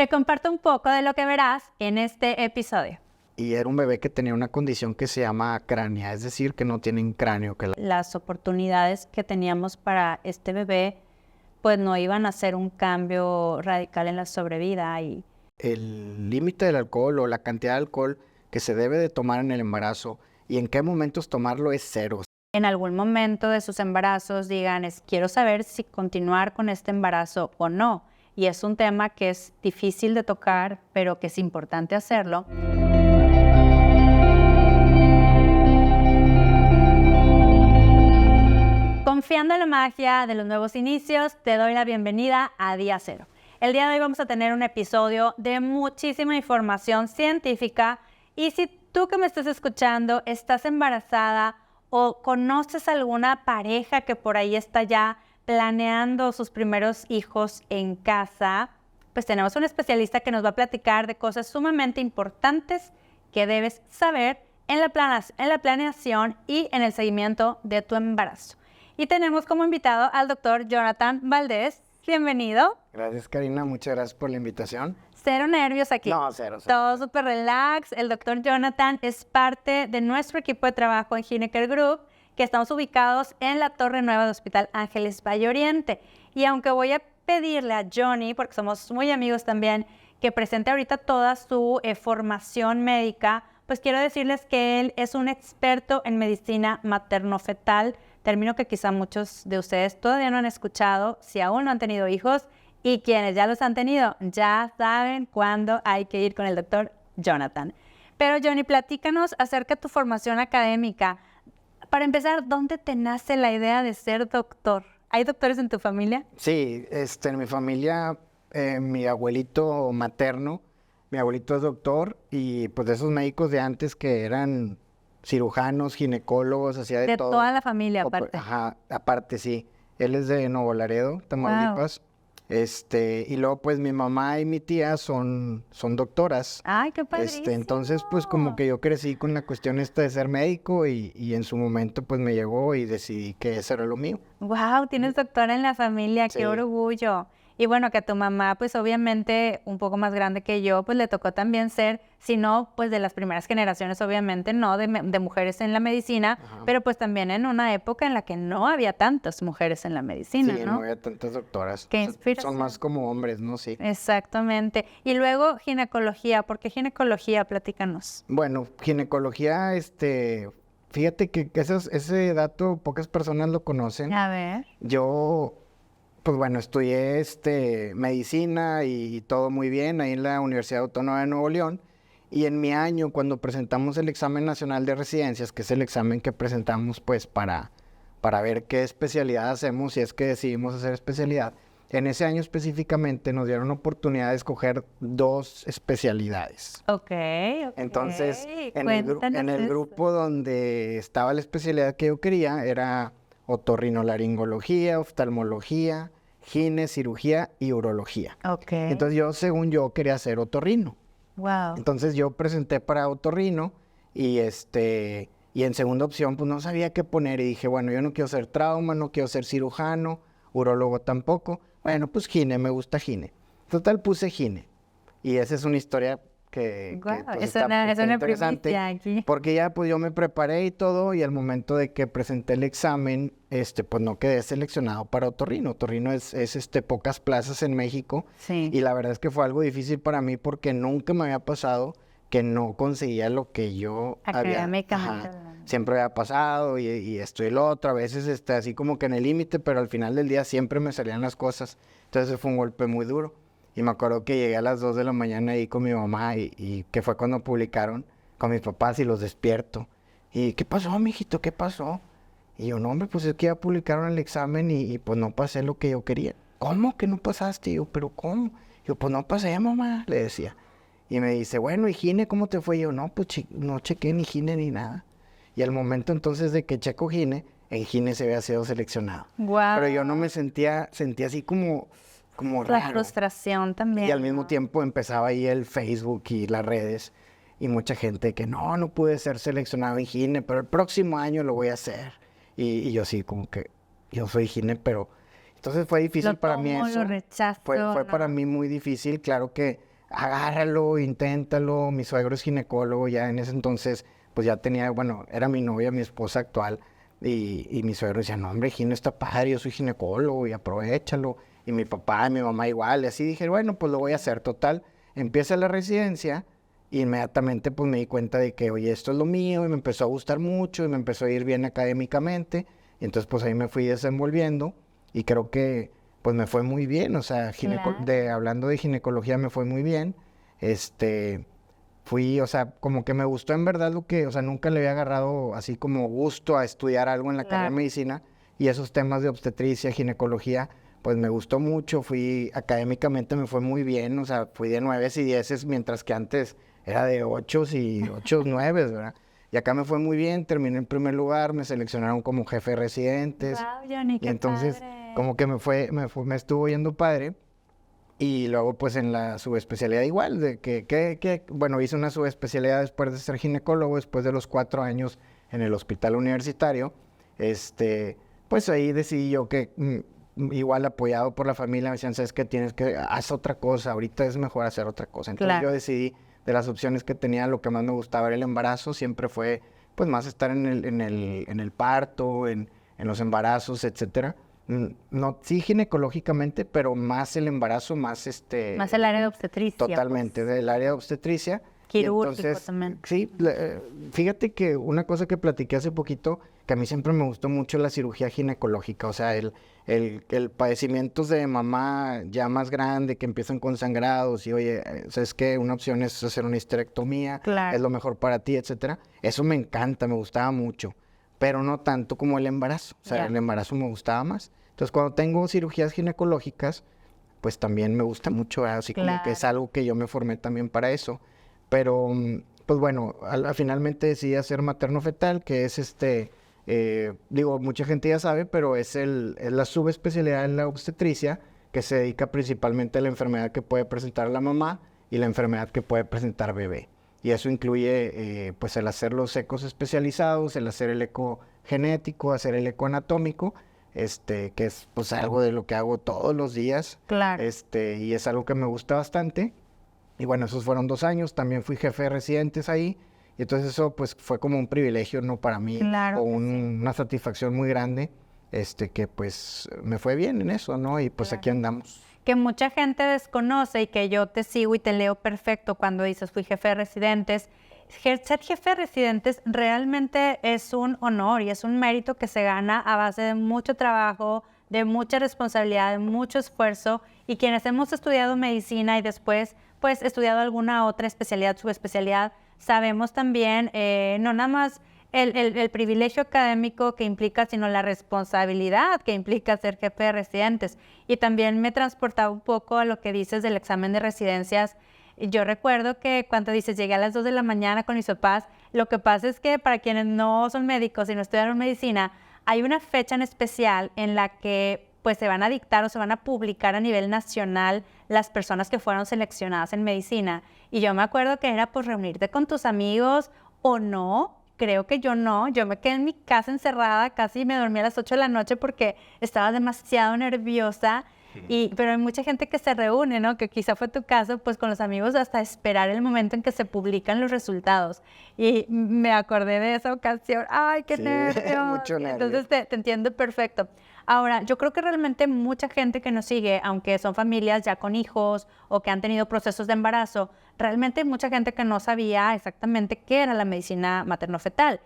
Te comparto un poco de lo que verás en este episodio. Y era un bebé que tenía una condición que se llama acrania, es decir, que no tienen cráneo. Las oportunidades que teníamos para este bebé, pues no iban a ser un cambio radical en la sobrevida. Y el límite del alcohol o la cantidad de alcohol que se debe de tomar en el embarazo y en qué momentos tomarlo es 0. En algún momento de sus embarazos digan, quiero saber si continuar con este embarazo o no. Y es un tema que es difícil de tocar, pero que es importante hacerlo. Confiando en la magia de los nuevos inicios, te doy la bienvenida a Día Cero. El día de hoy vamos a tener un episodio de muchísima información científica y si tú que me estás escuchando estás embarazada o conoces alguna pareja que por ahí está ya planeando sus primeros hijos en casa, pues tenemos un especialista que nos va a platicar de cosas sumamente importantes que debes saber en la planeación y en el seguimiento de tu embarazo. Y tenemos como invitado al doctor Jonathan Valdés. Bienvenido. Gracias, Karina. Muchas gracias por la invitación. Cero nervios aquí. No, cero. Todo súper relax. El doctor Jonathan es parte de nuestro equipo de trabajo en Ginecare Group, que estamos ubicados en la Torre Nueva del Hospital Ángeles Valle Oriente. Y aunque voy a pedirle a Johnny, porque somos muy amigos también, que presente ahorita toda su formación médica, pues quiero decirles que él es un experto en medicina materno-fetal, término que quizá muchos de ustedes todavía no han escuchado, si aún no han tenido hijos, y quienes ya los han tenido ya saben cuándo hay que ir con el doctor Jonathan. Pero Johnny, platícanos acerca de tu formación académica. Para empezar, ¿dónde te nace la idea de ser doctor? ¿Hay doctores en tu familia? Sí, en mi familia, mi abuelito materno, mi abuelito es doctor y pues de esos médicos de antes que eran cirujanos, ginecólogos, hacía de todo. De toda la familia, aparte. Ajá, aparte sí. Él es de Nuevo Laredo, Tamaulipas. Wow. Y luego pues mi mamá y mi tía son doctoras. ¡Ay, qué padrísimo! Entonces pues como que yo crecí con la cuestión esta de ser médico y en su momento pues me llegó y decidí que eso era lo mío. ¡Wow! Tienes doctora en la familia, ¡qué orgullo! Y bueno, que a tu mamá, pues obviamente un poco más grande que yo, pues le tocó también ser, si no, pues de las primeras generaciones, obviamente, no de mujeres en la medicina, ajá, pero pues también en una época en la que no había tantas mujeres en la medicina, sí, ¿no? no había tantas doctoras. ¡Qué inspiración! Son más como hombres, ¿no? Sí. Exactamente. Y luego ginecología, ¿por qué ginecología? Platícanos. Bueno, ginecología, fíjate que ese dato pocas personas lo conocen. A ver. Yo... Pues bueno, estudié medicina y todo muy bien ahí en la Universidad Autónoma de Nuevo León. Y en mi año, cuando presentamos el examen nacional de residencias, que es el examen que presentamos pues para ver qué especialidad hacemos, si es que decidimos hacer especialidad, en ese año específicamente nos dieron oportunidad de escoger 2 especialidades. Ok. Entonces, en el grupo donde estaba la especialidad que yo quería era otorrinolaringología, oftalmología, cirugía y urología. Ok. Entonces según yo, quería hacer otorrino. Wow. Entonces yo presenté para otorrino y en segunda opción pues no sabía qué poner y dije, bueno, yo no quiero ser trauma, no quiero ser cirujano, urólogo tampoco. Bueno, pues gine, me gusta gine. Total puse gine. Y esa es una historia que pues, es está una interesante aquí. Porque ya pues yo me preparé y todo y al momento de que presenté el examen, pues no quedé seleccionado para otorrino. Otorrino es pocas plazas en México. Sí. Y la verdad es que fue algo difícil para mí porque nunca me había pasado que no conseguía lo que yo siempre había pasado y esto y lo otro. A veces así como que en el límite, pero al final del día siempre me salían las cosas. Entonces fue un golpe muy duro. Y me acuerdo que llegué a las 2 de la mañana ahí con mi mamá y que fue cuando publicaron con mis papás y los despierto. ¿Y qué pasó, mijito? ¿Qué pasó? Y yo, no, hombre, pues es que ya publicaron el examen y pues no pasé lo que yo quería. ¿Cómo que no pasaste? Y yo, ¿pero cómo? Yo, pues no pasé, mamá, le decía. Y me dice, bueno, ¿y gine cómo te fue? Y yo, no, pues no chequé ni gine ni nada. Y al momento entonces de que checo gine, en gine se había sido seleccionado. Wow. Pero yo no me sentía así como raro. La frustración también. Y al mismo tiempo empezaba ahí el Facebook y las redes y mucha gente que no pude ser seleccionado en gine, pero el próximo año lo voy a hacer. Y yo sí, como que yo soy gine, pero entonces fue difícil para mí eso. Lo rechazo. Fue para mí muy difícil, claro que agárralo, inténtalo. Mi suegro es ginecólogo, ya en ese entonces, pues ya tenía, bueno, era mi novia, mi esposa actual, y mi suegro decía, no, hombre, Gino está padre, yo soy ginecólogo y aprovéchalo. Y mi papá y mi mamá igual, y así dije, bueno, pues lo voy a hacer, total. Empieza la residencia, y inmediatamente pues me di cuenta de que, oye, esto es lo mío, y me empezó a gustar mucho, y me empezó a ir bien académicamente, y entonces pues ahí me fui desenvolviendo, y creo que pues me fue muy bien, o sea, Claro. hablando de ginecología me fue muy bien, fui, o sea, como que me gustó en verdad lo que, o sea, nunca le había agarrado así como gusto a estudiar algo en la carrera de Claro. medicina, y esos temas de obstetricia, ginecología, pues me gustó mucho, académicamente me fue muy bien, o sea, fui de 9 y 10, mientras que antes era de 8 y 8, 9, ¿verdad? Y acá me fue muy bien, terminé en primer lugar, me seleccionaron como jefe de residentes, Wow, Johnny, y qué entonces padre. como que me estuvo yendo padre. Y luego, pues, en la subespecialidad igual, bueno, hice una subespecialidad después de ser ginecólogo, después de los 4 años en el hospital universitario. Pues ahí decidí yo que, igual apoyado por la familia, me decían, ¿sabes qué? Haz otra cosa, ahorita es mejor hacer otra cosa. Entonces Claro. yo decidí, de las opciones que tenía, lo que más me gustaba era el embarazo, siempre fue, pues, más estar en el parto, en los embarazos, etcétera. No, sí ginecológicamente, pero más el embarazo, más Más el área de obstetricia. totalmente, Pues. del área de obstetricia. Y Quirúrgico entonces, también. sí, fíjate que una cosa que platiqué hace poquito, que a mí siempre me gustó mucho la cirugía ginecológica, o sea, el padecimientos de mamá ya más grande, que empiezan con sangrados, y oye, ¿sabes qué? Una opción es hacer una histerectomía, Claro. es lo mejor para ti, etcétera. Eso me encanta, me gustaba mucho, pero no tanto como el embarazo, o sea, Ya. el embarazo me gustaba más. Entonces, cuando tengo cirugías ginecológicas, pues también me gusta mucho, ¿verdad? Así como que es Claro. algo que yo me formé también para eso. Pero, pues bueno, finalmente decidí hacer materno-fetal, que es digo, mucha gente ya sabe, pero es la subespecialidad en la obstetricia, que se dedica principalmente a la enfermedad que puede presentar la mamá y la enfermedad que puede presentar bebé. Y eso incluye, pues, el hacer los ecos especializados, el hacer el eco genético, hacer el eco anatómico, que es pues algo de lo que hago todos los días, Claro. y es algo que me gusta bastante. Y bueno, esos fueron 2 años, también fui jefe de residentes ahí, y entonces eso pues fue como un privilegio, ¿no? Para mí, Claro o que sí. una satisfacción muy grande, que pues me fue bien en eso, ¿no? Y pues Claro. aquí andamos. Que mucha gente desconoce y que yo te sigo y te leo perfecto cuando dices fui jefe de residentes. Ser jefe de residentes realmente es un honor y es un mérito que se gana a base de mucho trabajo, de mucha responsabilidad, de mucho esfuerzo, y quienes hemos estudiado medicina y después pues estudiado alguna otra especialidad, subespecialidad, sabemos también no nada más el privilegio académico que implica, sino la responsabilidad que implica ser jefe de residentes. Y también me transportaba un poco a lo que dices del examen de residencias. Yo recuerdo que cuando dices llegué a las 2 de la mañana con mis papás, lo que pasa es que para quienes no son médicos y no estudiaron medicina, hay una fecha en especial en la que pues se van a dictar o se van a publicar a nivel nacional las personas que fueron seleccionadas en medicina. Y yo me acuerdo que era pues reunirte con tus amigos o no. Creo que yo no, yo me quedé en mi casa encerrada, casi me dormí a las 8 de la noche porque estaba demasiado nerviosa. Pero hay mucha gente que se reúne, ¿no? Que quizá fue tu caso, pues con los amigos hasta esperar el momento en que se publican los resultados. Y me acordé de esa ocasión. ¡Ay, qué Sí, nervios! mucho nervio. Entonces te entiendo perfecto. Ahora, yo creo que realmente mucha gente que nos sigue, aunque son familias ya con hijos o que han tenido procesos de embarazo, realmente hay mucha gente que no sabía exactamente qué era la medicina materno-fetal.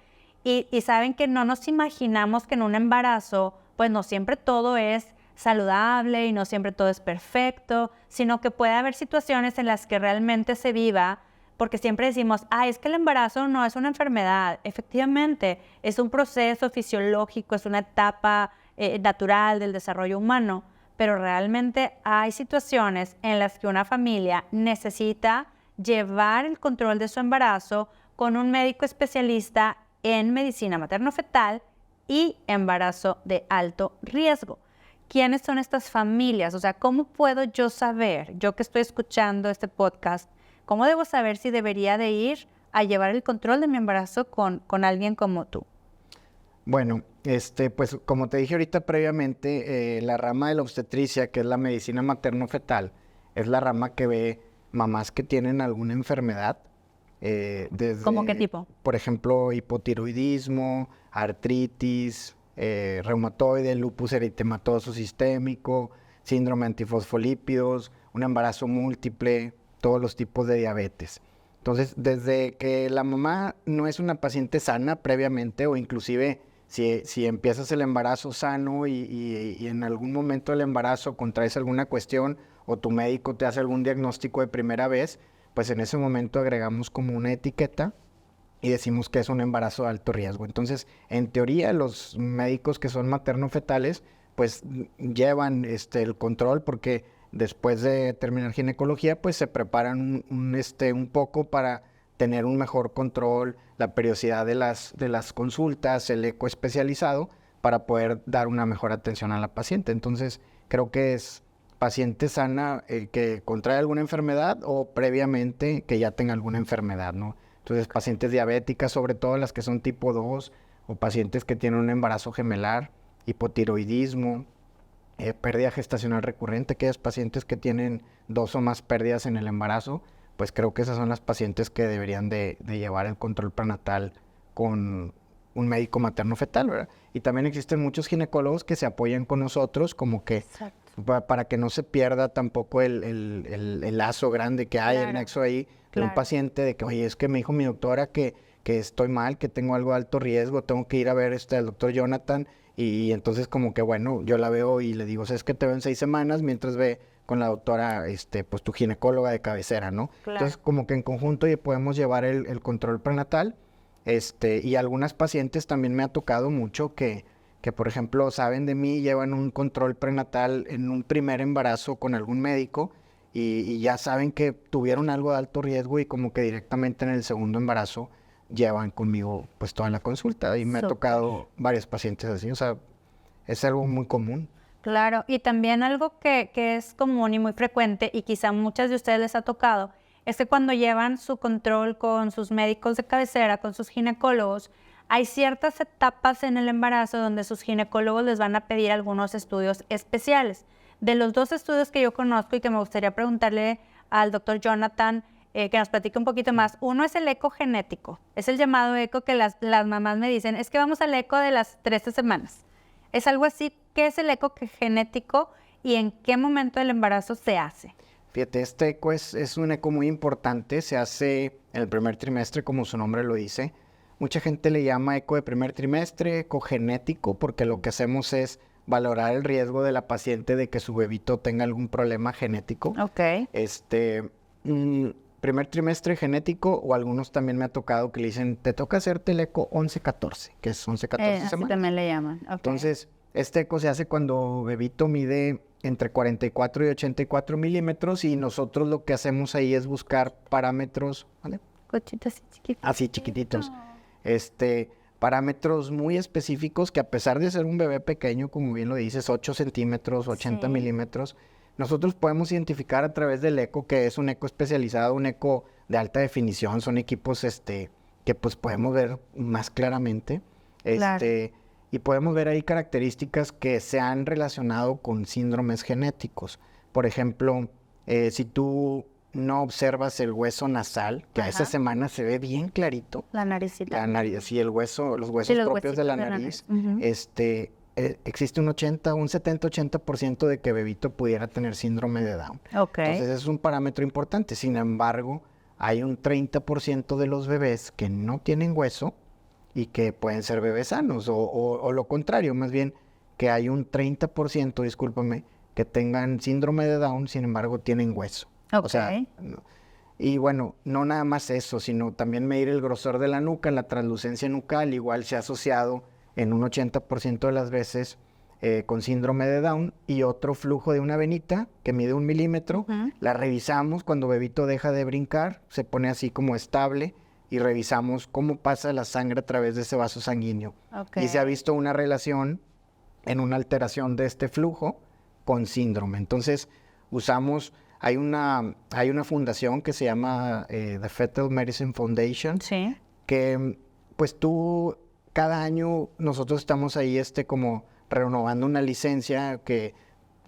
Y saben que no nos imaginamos que en un embarazo, pues no siempre todo es saludable y no siempre todo es perfecto, sino que puede haber situaciones en las que realmente se viva, porque siempre decimos, es que el embarazo no es una enfermedad. Efectivamente, es un proceso fisiológico, es una etapa natural del desarrollo humano, pero realmente hay situaciones en las que una familia necesita llevar el control de su embarazo con un médico especialista en medicina materno-fetal y embarazo de alto riesgo. ¿Quiénes son estas familias? O sea, ¿cómo puedo yo saber, yo que estoy escuchando este podcast, cómo debo saber si debería de ir a llevar el control de mi embarazo con alguien como tú? Bueno, pues como te dije ahorita previamente, la rama de la obstetricia, que es la medicina materno-fetal, es la rama que ve mamás que tienen alguna enfermedad. ¿Cómo qué tipo? Por ejemplo, hipotiroidismo, artritis, reumatoide, lupus eritematoso sistémico, síndrome antifosfolípidos, un embarazo múltiple, todos los tipos de diabetes. Entonces, desde que la mamá no es una paciente sana previamente, o inclusive si empiezas el embarazo sano y en algún momento del embarazo contraes alguna cuestión o tu médico te hace algún diagnóstico de primera vez, pues en ese momento agregamos como una etiqueta y decimos que es un embarazo de alto riesgo. Entonces, en teoría, los médicos que son materno-fetales, pues llevan el control, porque después de terminar ginecología, pues se preparan un poco para tener un mejor control, la periodicidad de las consultas, el eco especializado, para poder dar una mejor atención a la paciente. Entonces, creo que es paciente sana que contrae alguna enfermedad o previamente que ya tenga alguna enfermedad, ¿no? Entonces, pacientes diabéticas, sobre todo las que son tipo 2, o pacientes que tienen un embarazo gemelar, hipotiroidismo, pérdida gestacional recurrente, aquellos pacientes que tienen 2 o más pérdidas en el embarazo, pues creo que esas son las pacientes que deberían de llevar el control prenatal con un médico materno-fetal, ¿verdad? Y también existen muchos ginecólogos que se apoyan con nosotros, como que para que no se pierda tampoco el lazo grande que hay, el nexo ahí de un paciente, de que, oye, es que me dijo mi doctora que estoy mal, que tengo algo de alto riesgo, tengo que ir a ver al doctor Jonathan, y entonces como que, bueno, yo la veo y le digo, o sea, es que te veo en 6 semanas, mientras ve con la doctora, pues tu ginecóloga de cabecera, ¿no? Entonces, como que en conjunto podemos llevar el control prenatal, y algunas pacientes también me ha tocado mucho que por ejemplo, saben de mí, llevan un control prenatal en un primer embarazo con algún médico y ya saben que tuvieron algo de alto riesgo y como que directamente en el segundo embarazo llevan conmigo pues toda la consulta, y me ha tocado varios pacientes así, o sea, es algo muy común. Claro, y también algo que es común y muy frecuente, y quizá a muchas de ustedes les ha tocado, es que cuando llevan su control con sus médicos de cabecera, con sus ginecólogos, hay ciertas etapas en el embarazo donde sus ginecólogos les van a pedir algunos estudios especiales. De los 2 estudios que yo conozco y que me gustaría preguntarle al doctor Jonathan, que nos platique un poquito más. Uno es el eco genético. Es el llamado eco que las mamás me dicen, es que vamos al eco de las 13 semanas. ¿Es algo así? ¿Qué es el eco genético y en qué momento del embarazo se hace? Fíjate, este eco es un eco muy importante, se hace en el primer trimestre, como su nombre lo dice. Mucha gente le llama eco de primer trimestre, eco genético, porque lo que hacemos es valorar el riesgo de la paciente de que su bebito tenga algún problema genético. Ok. Primer trimestre genético, o algunos también me ha tocado que le dicen, te toca hacerte el eco 11-14, que es 11-14 semanas. Así también le llaman. Okay. Entonces, este eco se hace cuando bebito mide entre 44 y 84 milímetros, y nosotros lo que hacemos ahí es buscar parámetros, ¿vale? Cochitos así chiquititos. Así chiquititos. Parámetros muy específicos que, a pesar de ser un bebé pequeño, como bien lo dices, 8 centímetros, 80 milímetros, nosotros podemos identificar a través del eco, que es un eco especializado, un eco de alta definición, son equipos que pues podemos ver más claramente, Claro. Y podemos ver ahí características que se han relacionado con síndromes genéticos. Por ejemplo, si tú no observas el hueso nasal, que a esa semana se ve bien clarito. La naricita. La nariz, sí, los huesos propios de la nariz. Existe un 70-80% de que bebito pudiera tener síndrome de Down. Okay. Entonces es un parámetro importante. Sin embargo, hay un 30% de los bebés que no tienen hueso y que pueden ser bebés sanos, o lo contrario, más bien que hay un 30%, discúlpame, que tengan síndrome de Down, sin embargo tienen hueso. Okay. O sea, y bueno, no nada más eso, sino también medir el grosor de la nuca, la translucencia nucal, igual se ha asociado en un 80% de las veces con síndrome de Down. Y otro flujo de una venita que mide 1 milímetro, la revisamos cuando bebito deja de brincar, se pone así como estable, y revisamos cómo pasa la sangre a través de ese vaso sanguíneo. Okay. Y se ha visto una relación en una alteración de este flujo con síndrome. Entonces, hay una fundación que se llama The Fetal Medicine Foundation, que pues cada año nosotros estamos ahí como renovando una licencia que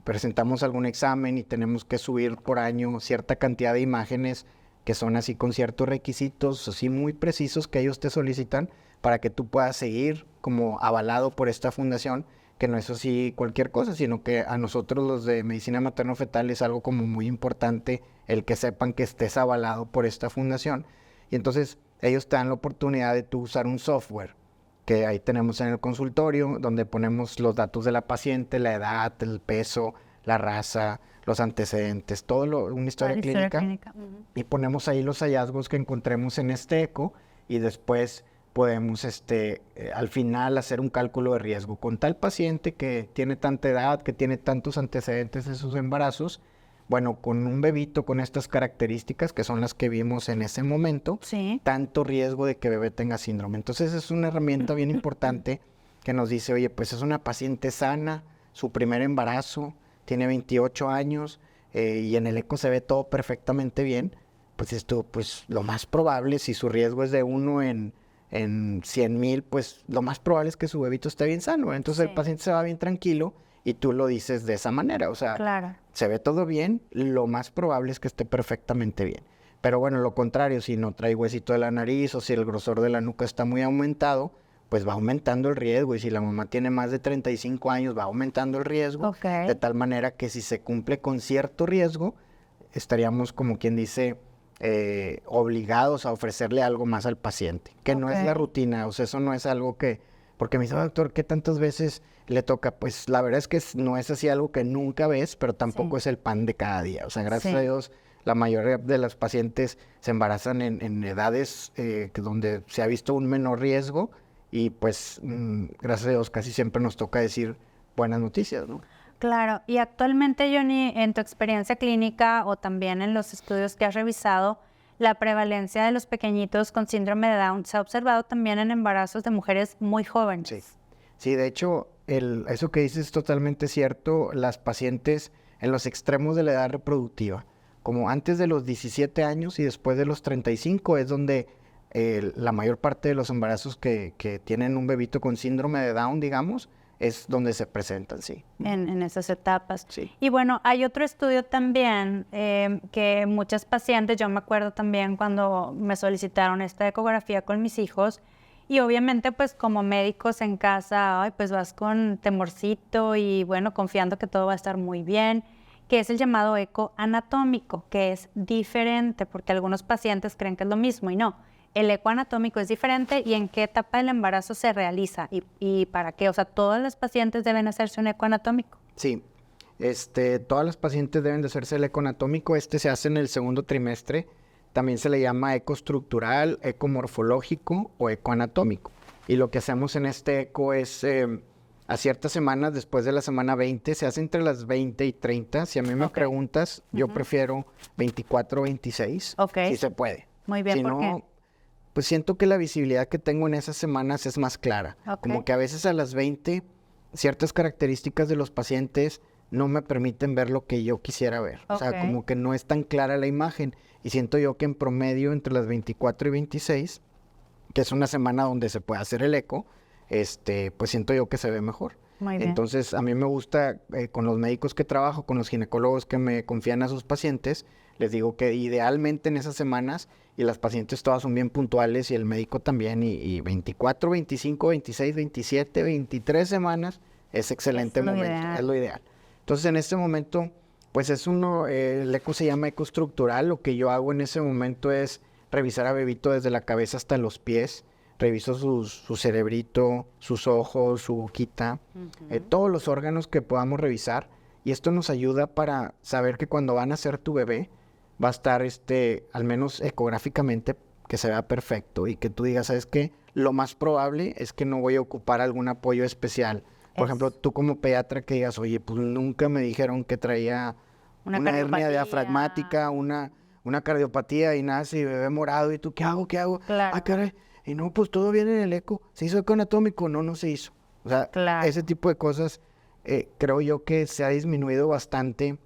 presentamos algún examen y tenemos que subir por año cierta cantidad de imágenes que son así con ciertos requisitos, así muy precisos que ellos te solicitan para que tú puedas seguir como avalado por esta fundación, que no es así cualquier cosa, sino que a nosotros los de medicina materno-fetal es algo como muy importante el que sepan que estés avalado por esta fundación. Y entonces ellos te dan la oportunidad de tú usar un software que ahí tenemos en el consultorio, donde ponemos los datos de la paciente, la edad, el peso, la raza, los antecedentes, una historia clínica. Y ponemos ahí los hallazgos que encontremos en este eco y después podemos al final hacer un cálculo de riesgo. Con tal paciente que tiene tanta edad, que tiene tantos antecedentes de sus embarazos, bueno, con un bebito con estas características, que son las que vimos en ese momento, tanto riesgo de que bebé tenga síndrome. Entonces es una herramienta bien importante que nos dice, oye, pues es una paciente sana, su primer embarazo, tiene 28 años y en el eco se ve todo perfectamente bien. Pues esto, pues lo más probable, si su riesgo es de 1 en 100,000, pues lo más probable es que su bebito esté bien sano. Entonces el paciente se va bien tranquilo y tú lo dices de esa manera. O sea, se ve todo bien, lo más probable es que esté perfectamente bien. Pero bueno, lo contrario, si no trae huesito de la nariz o si el grosor de la nuca está muy aumentado, pues va aumentando el riesgo. Y si la mamá tiene más de 35 años, va aumentando el riesgo. De tal manera que si se cumple con cierto riesgo, estaríamos, como quien dice, obligados a ofrecerle algo más al paciente, que no es la rutina. O sea, eso no es algo que... Porque me dice, doctor, ¿qué tantas veces le toca? Pues la verdad es que no es así algo que nunca ves, pero tampoco es el pan de cada día. O sea, gracias a Dios, la mayoría de las pacientes se embarazan en edades donde se ha visto un menor riesgo y pues gracias a Dios casi siempre nos toca decir buenas noticias, ¿no? Claro, y actualmente, Johnny, en tu experiencia clínica o también en los estudios que has revisado, la prevalencia de los pequeñitos con síndrome de Down se ha observado también en embarazos de mujeres muy jóvenes. Sí, de hecho, eso que dices es totalmente cierto. Las pacientes en los extremos de la edad reproductiva, como antes de los 17 años y después de los 35, es donde la mayor parte de los embarazos que tienen un bebito con síndrome de Down, digamos, es donde se presentan, en esas etapas. Y bueno, hay otro estudio también que muchas pacientes, yo me acuerdo también cuando me solicitaron esta ecografía con mis hijos, y obviamente pues como médicos en casa, pues vas con temorcito y bueno, confiando que todo va a estar muy bien, que es el llamado eco anatómico, que es diferente, porque algunos pacientes creen que es lo mismo y no. El eco anatómico es diferente y en qué etapa del embarazo se realiza y para qué. O sea, todas las pacientes deben hacerse un eco anatómico. Sí, todas las pacientes deben de hacerse el eco anatómico. Se hace en el segundo trimestre. También se le llama eco estructural, eco morfológico o eco anatómico. Y lo que hacemos en este eco es a ciertas semanas, después de la semana 20, se hace entre las 20 y 30. Si a mí me preguntas, yo prefiero 24 o 26, si se puede. Muy bien, ¿por qué? Pues siento que la visibilidad que tengo en esas semanas es más clara. Como que a veces a las 20, ciertas características de los pacientes no me permiten ver lo que yo quisiera ver. O sea, como que no es tan clara la imagen. Y siento yo que en promedio entre las 24 y 26, que es una semana donde se puede hacer el eco, pues siento yo que se ve mejor. Muy bien. Entonces, a mí me gusta, con los médicos que trabajo, con los ginecólogos que me confían a sus pacientes, les digo que idealmente en esas semanas, y las pacientes todas son bien puntuales y el médico también, y 24, 25, 26, 27, 23 semanas es excelente momento, es lo ideal. Entonces en este momento, pues el eco se llama eco estructural. Lo que yo hago en ese momento es revisar a bebito desde la cabeza hasta los pies, reviso su cerebrito, sus ojos, su boquita, todos los órganos que podamos revisar, y esto nos ayuda para saber que cuando van a nacer tu bebé, va a estar, al menos ecográficamente, que se vea perfecto y que tú digas, ¿sabes qué? Lo más probable es que no voy a ocupar algún apoyo especial. Por ejemplo, tú como pediatra que digas, oye, pues nunca me dijeron que traía una hernia diafragmática, una cardiopatía y nace y bebé morado, y tú, ¿qué hago? Claro. Ah, caray, y no, pues todo viene en el eco. ¿Se hizo eco anatómico? No se hizo. O sea, ese tipo de cosas, creo yo que se ha disminuido bastante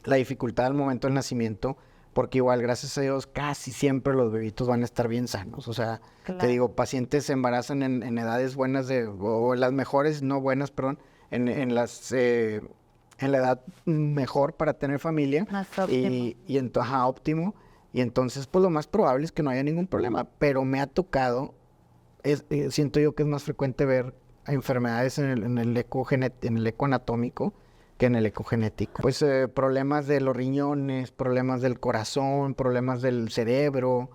la dificultad al momento del nacimiento, porque igual, gracias a Dios, casi siempre los bebitos van a estar bien sanos. O sea, te digo, pacientes se embarazan en edades buenas, o las mejores, no buenas, perdón, en en la edad mejor para tener familia. Más óptimo. Óptimo. Y entonces, pues lo más probable es que no haya ningún problema. Pero me ha tocado, siento yo que es más frecuente ver enfermedades en el eco anatómico que en el eco genético. Pues problemas de los riñones, problemas del corazón, problemas del cerebro,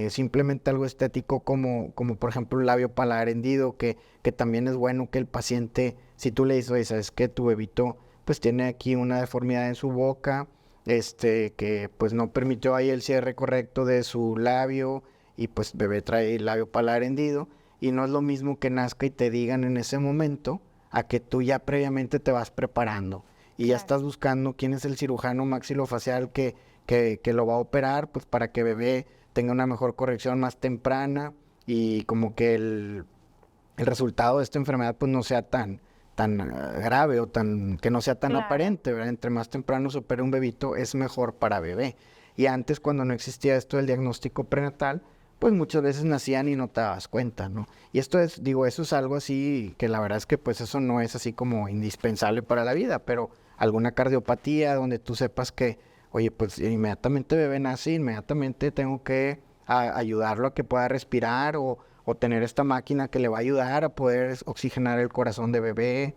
simplemente algo estético como por ejemplo el labio paladar hendido, que también es bueno que el paciente, si tú le dices, oye, ¿sabes qué? Tu bebito pues tiene aquí una deformidad en su boca, que pues no permitió ahí el cierre correcto de su labio y pues bebé trae el labio paladar hendido, y no es lo mismo que nazca y te digan en ese momento a que tú ya previamente te vas preparando y ya estás buscando quién es el cirujano maxilofacial que lo va a operar, pues para que bebé tenga una mejor corrección más temprana y como que el resultado de esta enfermedad pues no sea tan grave o que no sea tan aparente, ¿verdad? Entre más temprano se opere un bebito es mejor para bebé. Y antes, cuando no existía esto del diagnóstico prenatal, pues muchas veces nacían y no te dabas cuenta, ¿no? Y eso es algo así que la verdad es que pues eso no es así como indispensable para la vida, pero alguna cardiopatía donde tú sepas que, oye, pues inmediatamente bebé nace, inmediatamente tengo que ayudarlo a que pueda respirar o tener esta máquina que le va a ayudar a poder oxigenar el corazón de bebé,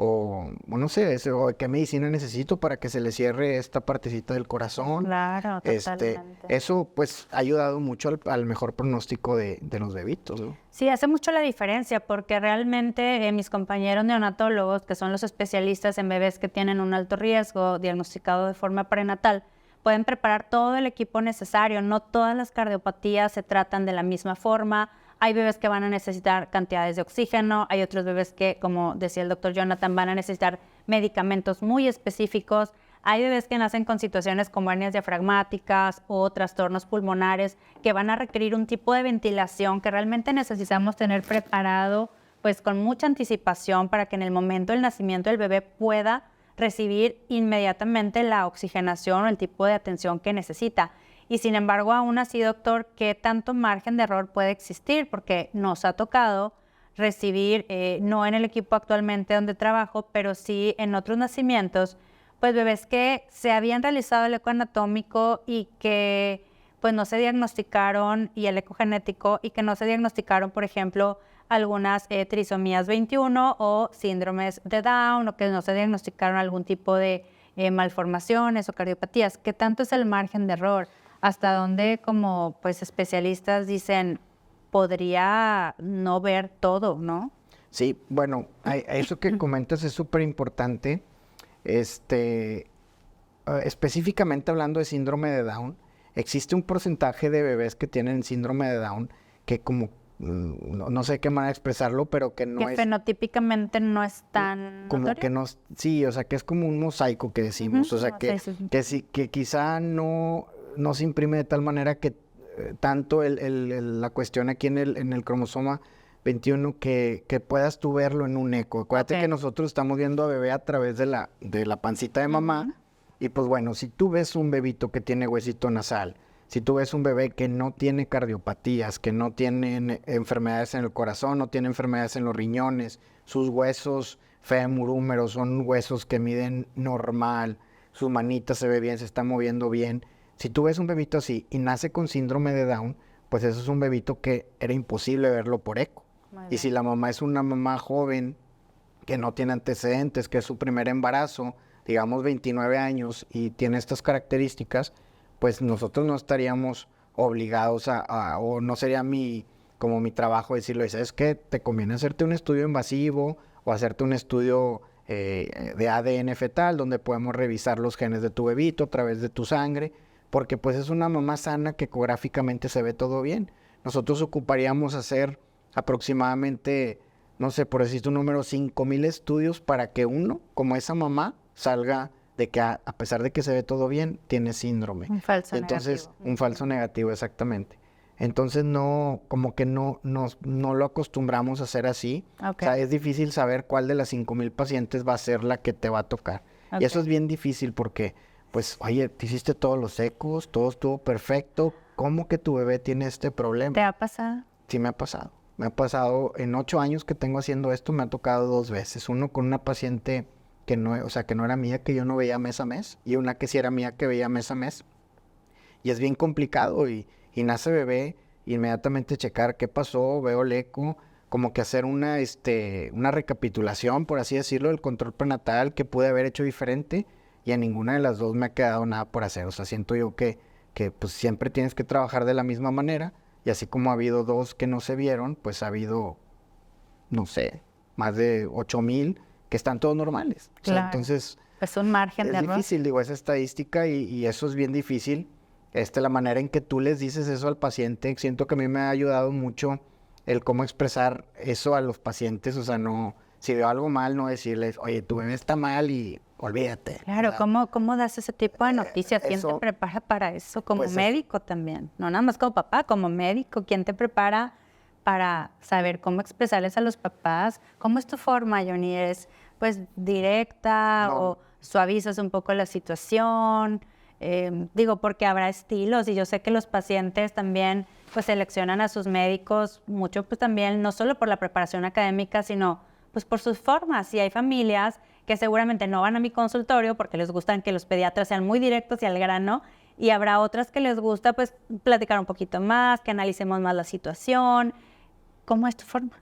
o no sé, o qué medicina necesito para que se le cierre esta partecita del corazón. Claro, totalmente. Eso pues ha ayudado mucho al mejor pronóstico de los bebitos, ¿no? Sí, hace mucho la diferencia porque realmente mis compañeros neonatólogos, que son los especialistas en bebés que tienen un alto riesgo diagnosticado de forma prenatal, pueden preparar todo el equipo necesario. No todas las cardiopatías se tratan de la misma forma. Hay bebés que van a necesitar cantidades de oxígeno, hay otros bebés que, como decía el doctor Jonathan, van a necesitar medicamentos muy específicos. Hay bebés que nacen con situaciones como hernias diafragmáticas o trastornos pulmonares que van a requerir un tipo de ventilación que realmente necesitamos tener preparado pues con mucha anticipación para que en el momento del nacimiento el bebé pueda recibir inmediatamente la oxigenación o el tipo de atención que necesita. Y sin embargo, aún así, doctor, ¿qué tanto margen de error puede existir? Porque nos ha tocado recibir, no en el equipo actualmente donde trabajo, pero sí en otros nacimientos, pues bebés que se habían realizado el eco anatómico y que pues no se diagnosticaron, y el eco genético, y que no se diagnosticaron, por ejemplo, algunas trisomías 21 o síndromes de Down, o que no se diagnosticaron algún tipo de malformaciones o cardiopatías. ¿Qué tanto es el margen de error? ¿Hasta dónde, como pues especialistas dicen, podría no ver todo, no? Sí, bueno, eso que comentas es súper importante. Específicamente hablando de síndrome de Down, existe un porcentaje de bebés que tienen síndrome de Down que como, no sé qué manera expresarlo, pero que no que fenotípicamente no es tan como notorio. Que no, sí, o sea, que es como un mosaico que decimos, o sea, que quizá no se imprime de tal manera que tanto la cuestión aquí en el cromosoma 21 que puedas tú verlo en un eco. Acuérdate que nosotros estamos viendo a bebé a través de la pancita de mamá, y pues bueno, si tú ves un bebito que tiene huesito nasal, si tú ves un bebé que no tiene cardiopatías, que no tiene enfermedades en el corazón, no tiene enfermedades en los riñones, sus huesos fémur, húmero son huesos que miden normal, su manita se ve bien, se está moviendo bien. Si tú ves un bebito así y nace con síndrome de Down, pues eso es un bebito que era imposible verlo por eco. Y si la mamá es una mamá joven que no tiene antecedentes, que es su primer embarazo, digamos 29 años, y tiene estas características, pues nosotros no estaríamos obligados o no sería como mi trabajo decirle, ¿sabes qué? Te conviene hacerte un estudio invasivo o hacerte un estudio de ADN fetal, donde podemos revisar los genes de tu bebito a través de tu sangre, porque pues es una mamá sana que ecográficamente se ve todo bien. Nosotros ocuparíamos hacer aproximadamente, no sé, por decirte un número, 5,000 estudios para que uno, como esa mamá, salga de que a pesar de que se ve todo bien, tiene síndrome. Un falso negativo. Entonces, un falso negativo, exactamente. Entonces, como que no lo acostumbramos a hacer así. O sea, es difícil saber cuál de las 5,000 pacientes va a ser la que te va a tocar. Y eso es bien difícil porque, pues, oye, te hiciste todos los ecos, todo estuvo perfecto. ¿Cómo que tu bebé tiene este problema? ¿Te ha pasado? Sí, me ha pasado. Me ha pasado en 8 años que tengo haciendo esto, me ha tocado 2 veces. Uno con una paciente que no, o sea, que no era mía, que yo no veía mes a mes, y una que sí era mía, que veía mes a mes. Y es bien complicado, y nace bebé, inmediatamente checar qué pasó, veo el eco, como que hacer una recapitulación, por así decirlo, del control prenatal que pude haber hecho diferente, y a ninguna de las dos me ha quedado nada por hacer. O sea, siento yo que pues siempre tienes que trabajar de la misma manera, y así como ha habido 2 que no se vieron, pues ha habido, no sé, más de 8,000 que están todos normales. O sea, entonces... Es un margen de error. Es difícil, digo, esa estadística, y eso es bien difícil. La manera en que tú les dices eso al paciente, siento que a mí me ha ayudado mucho el cómo expresar eso a los pacientes. O sea, no, si veo algo mal, no decirles, oye, tu bebé está mal y olvídate. Claro, o sea, ¿cómo das ese tipo de noticias? ¿Quién te prepara para eso? Como pues médico también, no nada más como papá, como médico, ¿quién te prepara para saber cómo expresarles a los papás? ¿Cómo es tu forma, Johnny? ¿Es pues directa o suavizas un poco la situación? Digo, porque habrá estilos, y yo sé que los pacientes también pues seleccionan a sus médicos mucho, pues también no solo por la preparación académica, sino pues por sus formas. Y hay familias que seguramente no van a mi consultorio porque les gustan que los pediatras sean muy directos y al grano, y habrá otras que les gusta pues platicar un poquito más, que analicemos más la situación. ¿Cómo es tu forma?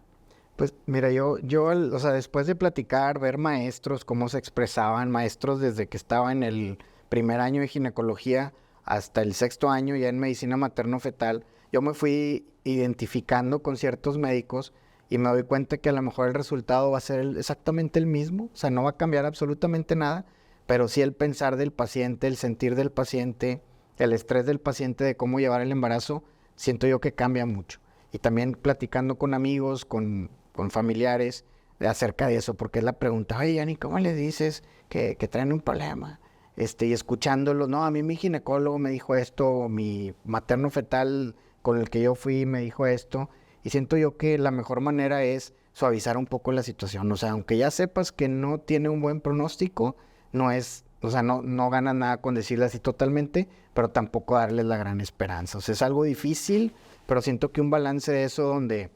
Pues mira, yo, o sea, después de platicar, ver maestros, cómo se expresaban, maestros desde que estaba en el primer año de ginecología hasta el 6º año ya en medicina materno-fetal, yo me fui identificando con ciertos médicos, y me doy cuenta que a lo mejor el resultado va a ser exactamente el mismo. O sea, no va a cambiar absolutamente nada, pero sí el pensar del paciente, el sentir del paciente, el estrés del paciente de cómo llevar el embarazo, siento yo que cambia mucho. Y también platicando con amigos, con familiares acerca de eso, porque es la pregunta, oye, Yanni, ¿cómo les dices que traen un problema? Y escuchándolo, no, a mí mi ginecólogo me dijo esto, mi materno fetal con el que yo fui me dijo esto, y siento yo que la mejor manera es suavizar un poco la situación. O sea, aunque ya sepas que no tiene un buen pronóstico, no es, o sea, no ganas nada con decirle así totalmente, pero tampoco darles la gran esperanza. O sea, es algo difícil, pero siento que un balance de eso donde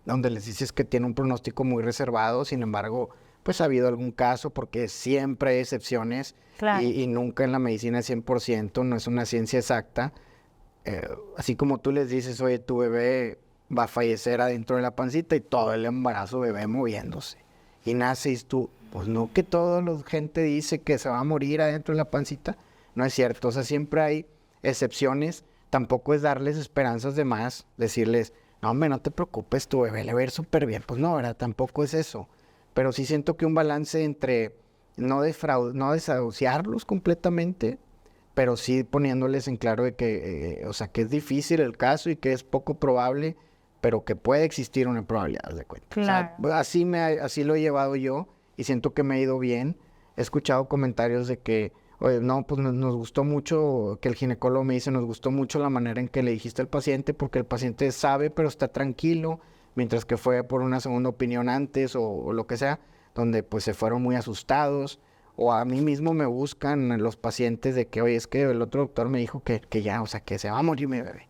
les dices que tiene un pronóstico muy reservado, sin embargo, pues ha habido algún caso, porque siempre hay excepciones, claro. y nunca en la medicina es 100%, no es una ciencia exacta. Así como tú les dices, oye, tu bebé va a fallecer adentro de la pancita y todo el embarazo bebé moviéndose. Y naces tú, pues no, que toda la gente dice que se va a morir adentro de la pancita. No es cierto, o sea, siempre hay excepciones. Tampoco es darles esperanzas de más, decirles, no, hombre, no te preocupes, tu bebé le va a ir súper bien. Pues no, ¿verdad? Tampoco es eso. Pero sí siento que un balance entre no desahuciarlos completamente, pero sí poniéndoles en claro de que, o sea, que es difícil el caso y que es poco probable, pero que puede existir una probabilidad de cuenta. Claro. O sea, así lo he llevado yo, y siento que me ha ido bien. He escuchado comentarios de que, oye, no, pues nos gustó mucho, que el ginecólogo me dice, nos gustó mucho la manera en que le dijiste al paciente, porque el paciente sabe, pero está tranquilo, mientras que fue por una segunda opinión antes o lo que sea, donde pues se fueron muy asustados. O a mí mismo me buscan los pacientes de que, oye, es que el otro doctor me dijo que ya, o sea, que se va a morir mi bebé.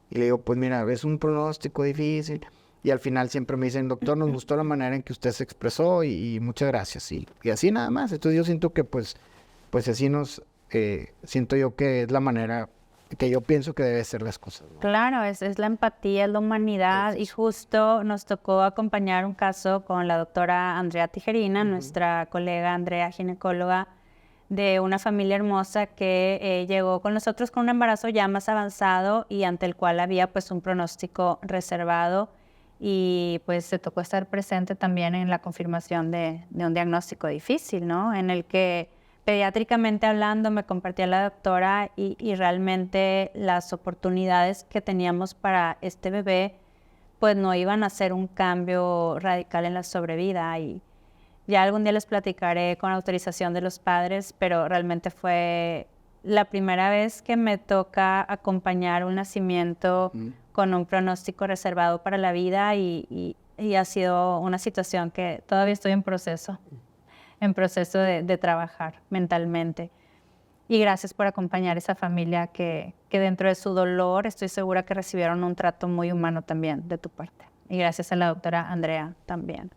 Y le digo, pues mira, es un pronóstico difícil. Y al final siempre me dicen, doctor, nos gustó la manera en que usted se expresó y muchas gracias. Y así nada más. Entonces yo siento que pues así siento yo que es la manera que yo pienso que debe ser las cosas, ¿no? Claro, es la empatía, es la humanidad, y justo nos tocó acompañar un caso con la doctora Andrea Tijerina, nuestra colega Andrea, ginecóloga, de una familia hermosa que llegó con nosotros con un embarazo ya más avanzado y ante el cual había pues un pronóstico reservado, y pues se tocó estar presente también en la confirmación de un diagnóstico difícil, ¿no? En el que pediátricamente hablando me compartía la doctora y realmente las oportunidades que teníamos para este bebé pues no iban a hacer un cambio radical en la sobrevida, y ya algún día les platicaré con autorización de los padres, pero realmente fue la primera vez que me toca acompañar un nacimiento con un pronóstico reservado para la vida, y ha sido una situación que todavía estoy en proceso de trabajar mentalmente. Y gracias por acompañar a esa familia que dentro de su dolor estoy segura que recibieron un trato muy humano también de tu parte. Y gracias a la doctora Andrea también.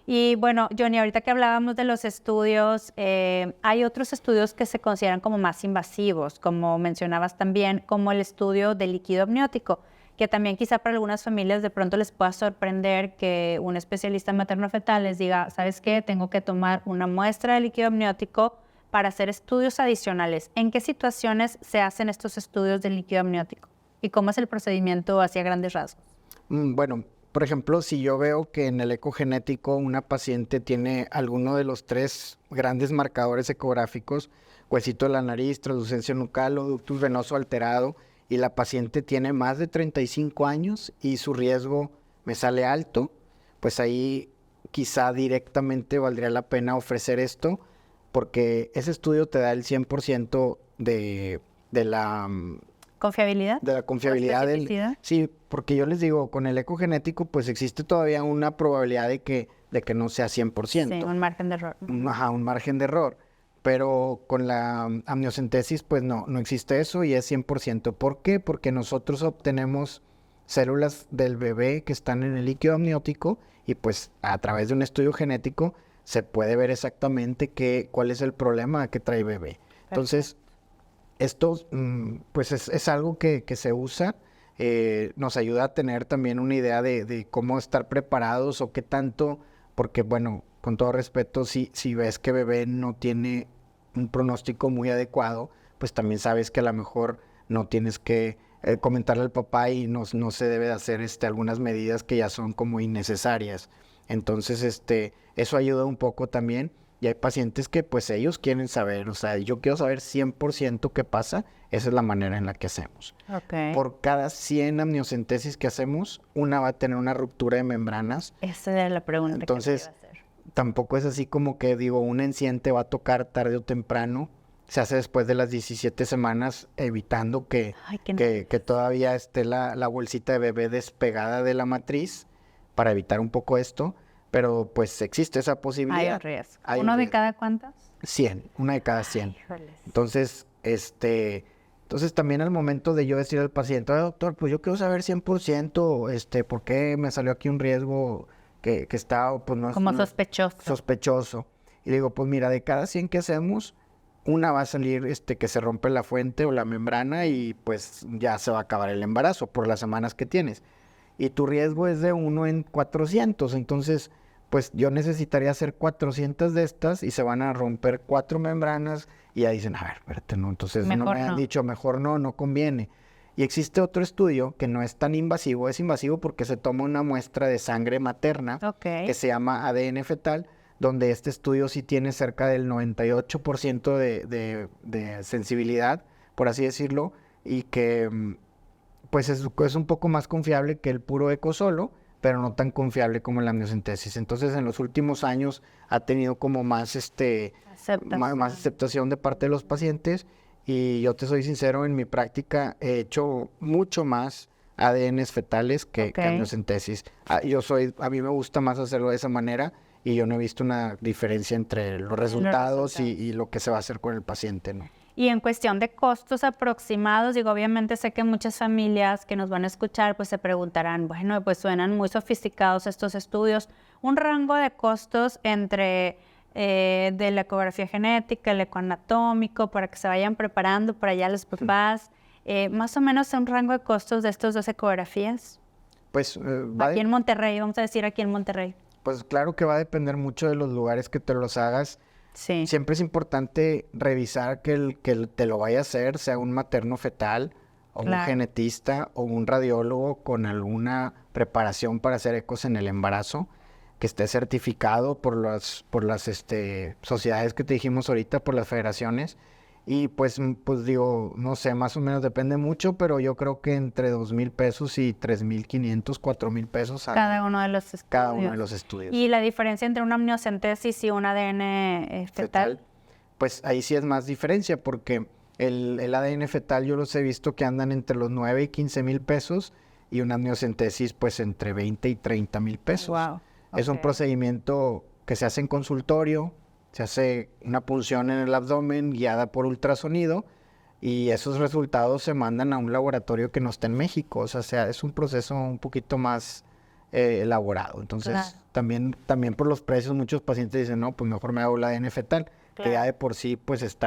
Y bueno, Johnny, ahorita que hablábamos de los estudios, hay otros estudios que se consideran como más invasivos, como mencionabas también, como el estudio del líquido amniótico, que también quizá para algunas familias de pronto les pueda sorprender que un especialista en materno-fetal les diga, ¿sabes qué? Tengo que tomar una muestra de líquido amniótico para hacer estudios adicionales. ¿En qué situaciones se hacen estos estudios del líquido amniótico? ¿Y cómo es el procedimiento hacia grandes rasgos? Bueno, por ejemplo, si yo veo que en el ecogenético una paciente tiene alguno de los 3 grandes marcadores ecográficos, huesito de la nariz, translucencia nucal o ductus venoso alterado, y la paciente tiene más de 35 años y su riesgo me sale alto, pues ahí quizá directamente valdría la pena ofrecer esto, porque ese estudio te da el 100% de la... ¿Confiabilidad? De la confiabilidad del... Sí, porque yo les digo, con el ecogenético pues existe todavía una probabilidad de que no sea 100%. Sí, un margen de error. Ajá, un margen de error. Pero con la amniocentesis pues no existe eso y es 100%. ¿Por qué? Porque nosotros obtenemos células del bebé que están en el líquido amniótico y pues a través de un estudio genético se puede ver exactamente cuál es el problema que trae el bebé. Perfecto. Entonces, esto pues es algo que se usa, nos ayuda a tener también una idea de cómo estar preparados o qué tanto, porque bueno, con todo respeto, si ves que bebé no tiene un pronóstico muy adecuado, pues también sabes que a lo mejor no tienes que comentarle al papá y no se debe de hacer algunas medidas que ya son como innecesarias. Entonces, eso ayuda un poco también. Y hay pacientes que pues ellos quieren saber, o sea, yo quiero saber 100% qué pasa, esa es la manera en la que hacemos. Okay. Por cada 100 amniocentesis que hacemos, una va a tener una ruptura de membranas. Esa era la pregunta. Entonces, que te iba a hacer. Tampoco es así como que digo, un enciente va a tocar tarde o temprano, se hace después de las 17 semanas, evitando que todavía esté la bolsita de bebé despegada de la matriz, para evitar un poco esto. Pero pues existe esa posibilidad. Hay riesgo. ¿Uno de cada cuántas? 100, una de cada 100. Híjoles. Entonces, también al momento de yo decir al paciente, doctor, pues yo quiero saber 100%, ¿por qué me salió aquí un riesgo que está, pues no es... Como sospechoso. Sospechoso. Y le digo, pues mira, de cada 100 que hacemos, una va a salir que se rompe la fuente o la membrana y pues ya se va a acabar el embarazo por las semanas que tienes. Y tu riesgo es de 1 en 400, entonces pues yo necesitaría hacer 400 de estas y se van a romper 4 membranas y ya dicen, a ver, espérate, no, entonces mejor no me han dicho, mejor no conviene. Y existe otro estudio que no es tan invasivo, es invasivo porque se toma una muestra de sangre materna que se llama ADN fetal, donde este estudio sí tiene cerca del 98% de sensibilidad, por así decirlo, y que pues es un poco más confiable que el puro eco solo, pero no tan confiable como la amniocentesis. Entonces, en los últimos años ha tenido como más aceptación de parte de los pacientes, y yo te soy sincero, en mi práctica he hecho mucho más ADNs fetales que amniocentesis. A mí me gusta más hacerlo de esa manera, y yo no he visto una diferencia entre los resultados y lo que se va a hacer con el paciente, ¿no? Y en cuestión de costos aproximados, digo, obviamente sé que muchas familias que nos van a escuchar pues se preguntarán, bueno, pues suenan muy sofisticados estos estudios, un rango de costos entre de la ecografía genética, el ecoanatómico, para que se vayan preparando para allá los papás, más o menos un rango de costos de estos 2 ecografías. Pues aquí en Monterrey, vamos a decir aquí en Monterrey. Pues claro que va a depender mucho de los lugares que te los hagas. Sí. Siempre es importante revisar que el que te lo vaya a hacer sea un materno fetal o un genetista o un radiólogo con alguna preparación para hacer ecos en el embarazo, que esté certificado por las sociedades que te dijimos ahorita, por las federaciones. Y pues digo, no sé, más o menos depende mucho, pero yo creo que entre 2,000 pesos y 3,500, 4,000 pesos cada uno de los estudios. Cada uno de los estudios. ¿Y la diferencia entre una amniocentesis y un ADN fetal? Pues ahí sí es más diferencia, porque el ADN fetal yo los he visto que andan entre los 9 y 15,000 pesos, y una amniocentesis pues entre 20 y 30,000 pesos. Wow. Es un procedimiento que se hace en consultorio. Se hace una punción en el abdomen guiada por ultrasonido, y esos resultados se mandan a un laboratorio que no está en México. O sea, es un proceso un poquito más elaborado. Entonces, también por los precios, muchos pacientes dicen, no, pues mejor me hago la ADN fetal, que ya de por sí, pues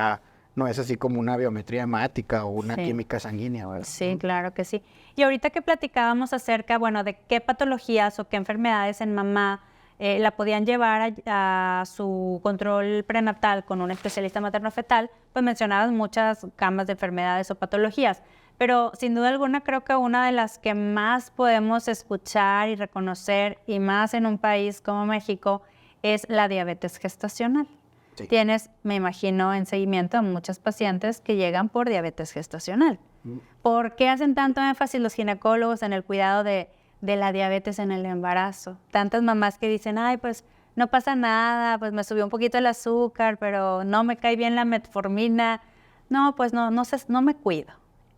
no es así como una biometría hemática o una química sanguínea, ¿verdad? Sí, claro que sí. Y ahorita que platicábamos acerca, bueno, de qué patologías o qué enfermedades en mamá la podían llevar a su control prenatal con un especialista materno-fetal, pues mencionabas muchas gamas de enfermedades o patologías. Pero sin duda alguna creo que una de las que más podemos escuchar y reconocer, y más en un país como México, es la diabetes gestacional. Sí. Tienes, me imagino, en seguimiento a muchas pacientes que llegan por diabetes gestacional. ¿Por qué hacen tanto énfasis los ginecólogos en el cuidado de la diabetes en el embarazo? Tantas mamás que dicen, ay, pues no pasa nada, pues me subió un poquito el azúcar, pero no me cae bien la metformina. No, pues no me cuido.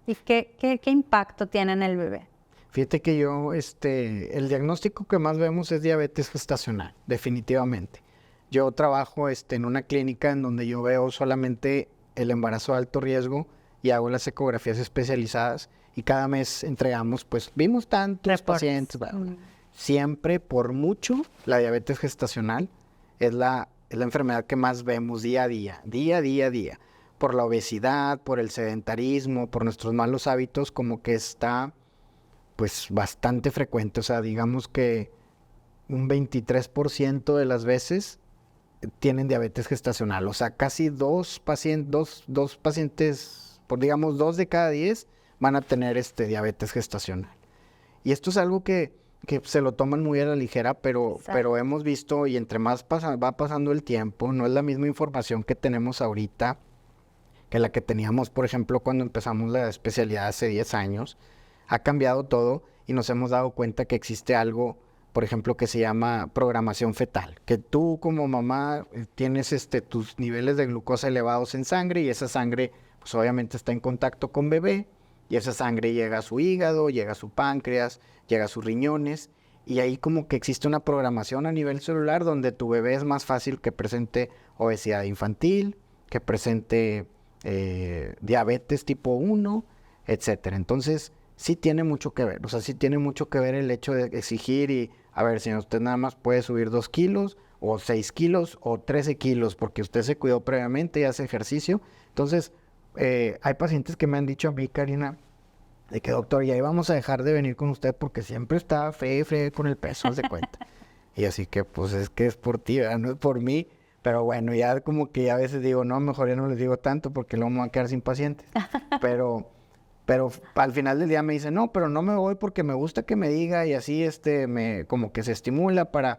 ¿Y qué impacto tiene en el bebé? Fíjate que el diagnóstico que más vemos es diabetes gestacional, definitivamente. Yo trabajo en una clínica en donde yo veo solamente el embarazo de alto riesgo y hago las ecografías especializadas y cada mes entregamos, pues vimos tantos pacientes. Bueno, siempre, por mucho, la diabetes gestacional es la enfermedad que más vemos día a día. Por la obesidad, por el sedentarismo, por nuestros malos hábitos, como que está pues bastante frecuente. O sea, digamos que un 23% de las veces tienen diabetes gestacional. O sea, casi dos pacientes, por digamos 2 de cada 10 van a tener diabetes gestacional. Y esto es algo que se lo toman muy a la ligera, pero hemos visto, y entre más va pasando el tiempo, no es la misma información que tenemos ahorita que la que teníamos, por ejemplo, cuando empezamos la especialidad hace 10 años. Ha cambiado todo y nos hemos dado cuenta que existe algo, por ejemplo, que se llama programación fetal, que tú como mamá tienes tus niveles de glucosa elevados en sangre y esa sangre, pues obviamente está en contacto con bebé y esa sangre llega a su hígado, llega a su páncreas, llega a sus riñones y ahí como que existe una programación a nivel celular donde tu bebé es más fácil que presente obesidad infantil, que presente diabetes tipo 1, etcétera. Entonces, sí tiene mucho que ver. O sea, sí tiene mucho que ver el hecho de exigir y, a ver, señor, usted nada más puede subir 2 kilos, o 6 kilos, o 13 kilos, porque usted se cuidó previamente y hace ejercicio. Entonces, hay pacientes que me han dicho a mí, Karina, de que, doctor, ya íbamos a dejar de venir con usted porque siempre está fregue con el peso, haz de cuenta. Y así que, pues, es que es por ti, ¿verdad? No es por mí. Pero bueno, ya como que a veces digo, no, mejor ya no les digo tanto porque luego me voy a quedar sin pacientes. Pero al final del día me dicen, no, pero no me voy porque me gusta que me diga y así como que se estimula para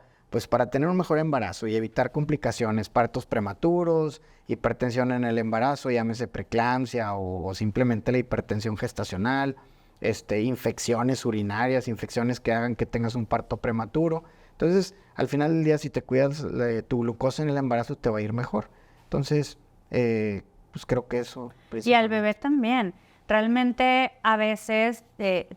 tener un mejor embarazo y evitar complicaciones, partos prematuros, hipertensión en el embarazo, llámese preeclampsia o simplemente la hipertensión gestacional, infecciones urinarias, infecciones que hagan que tengas un parto prematuro. Entonces, al final del día, si te cuidas tu glucosa en el embarazo, te va a ir mejor. Entonces, pues creo que eso... Y al bebé también. Realmente, a veces,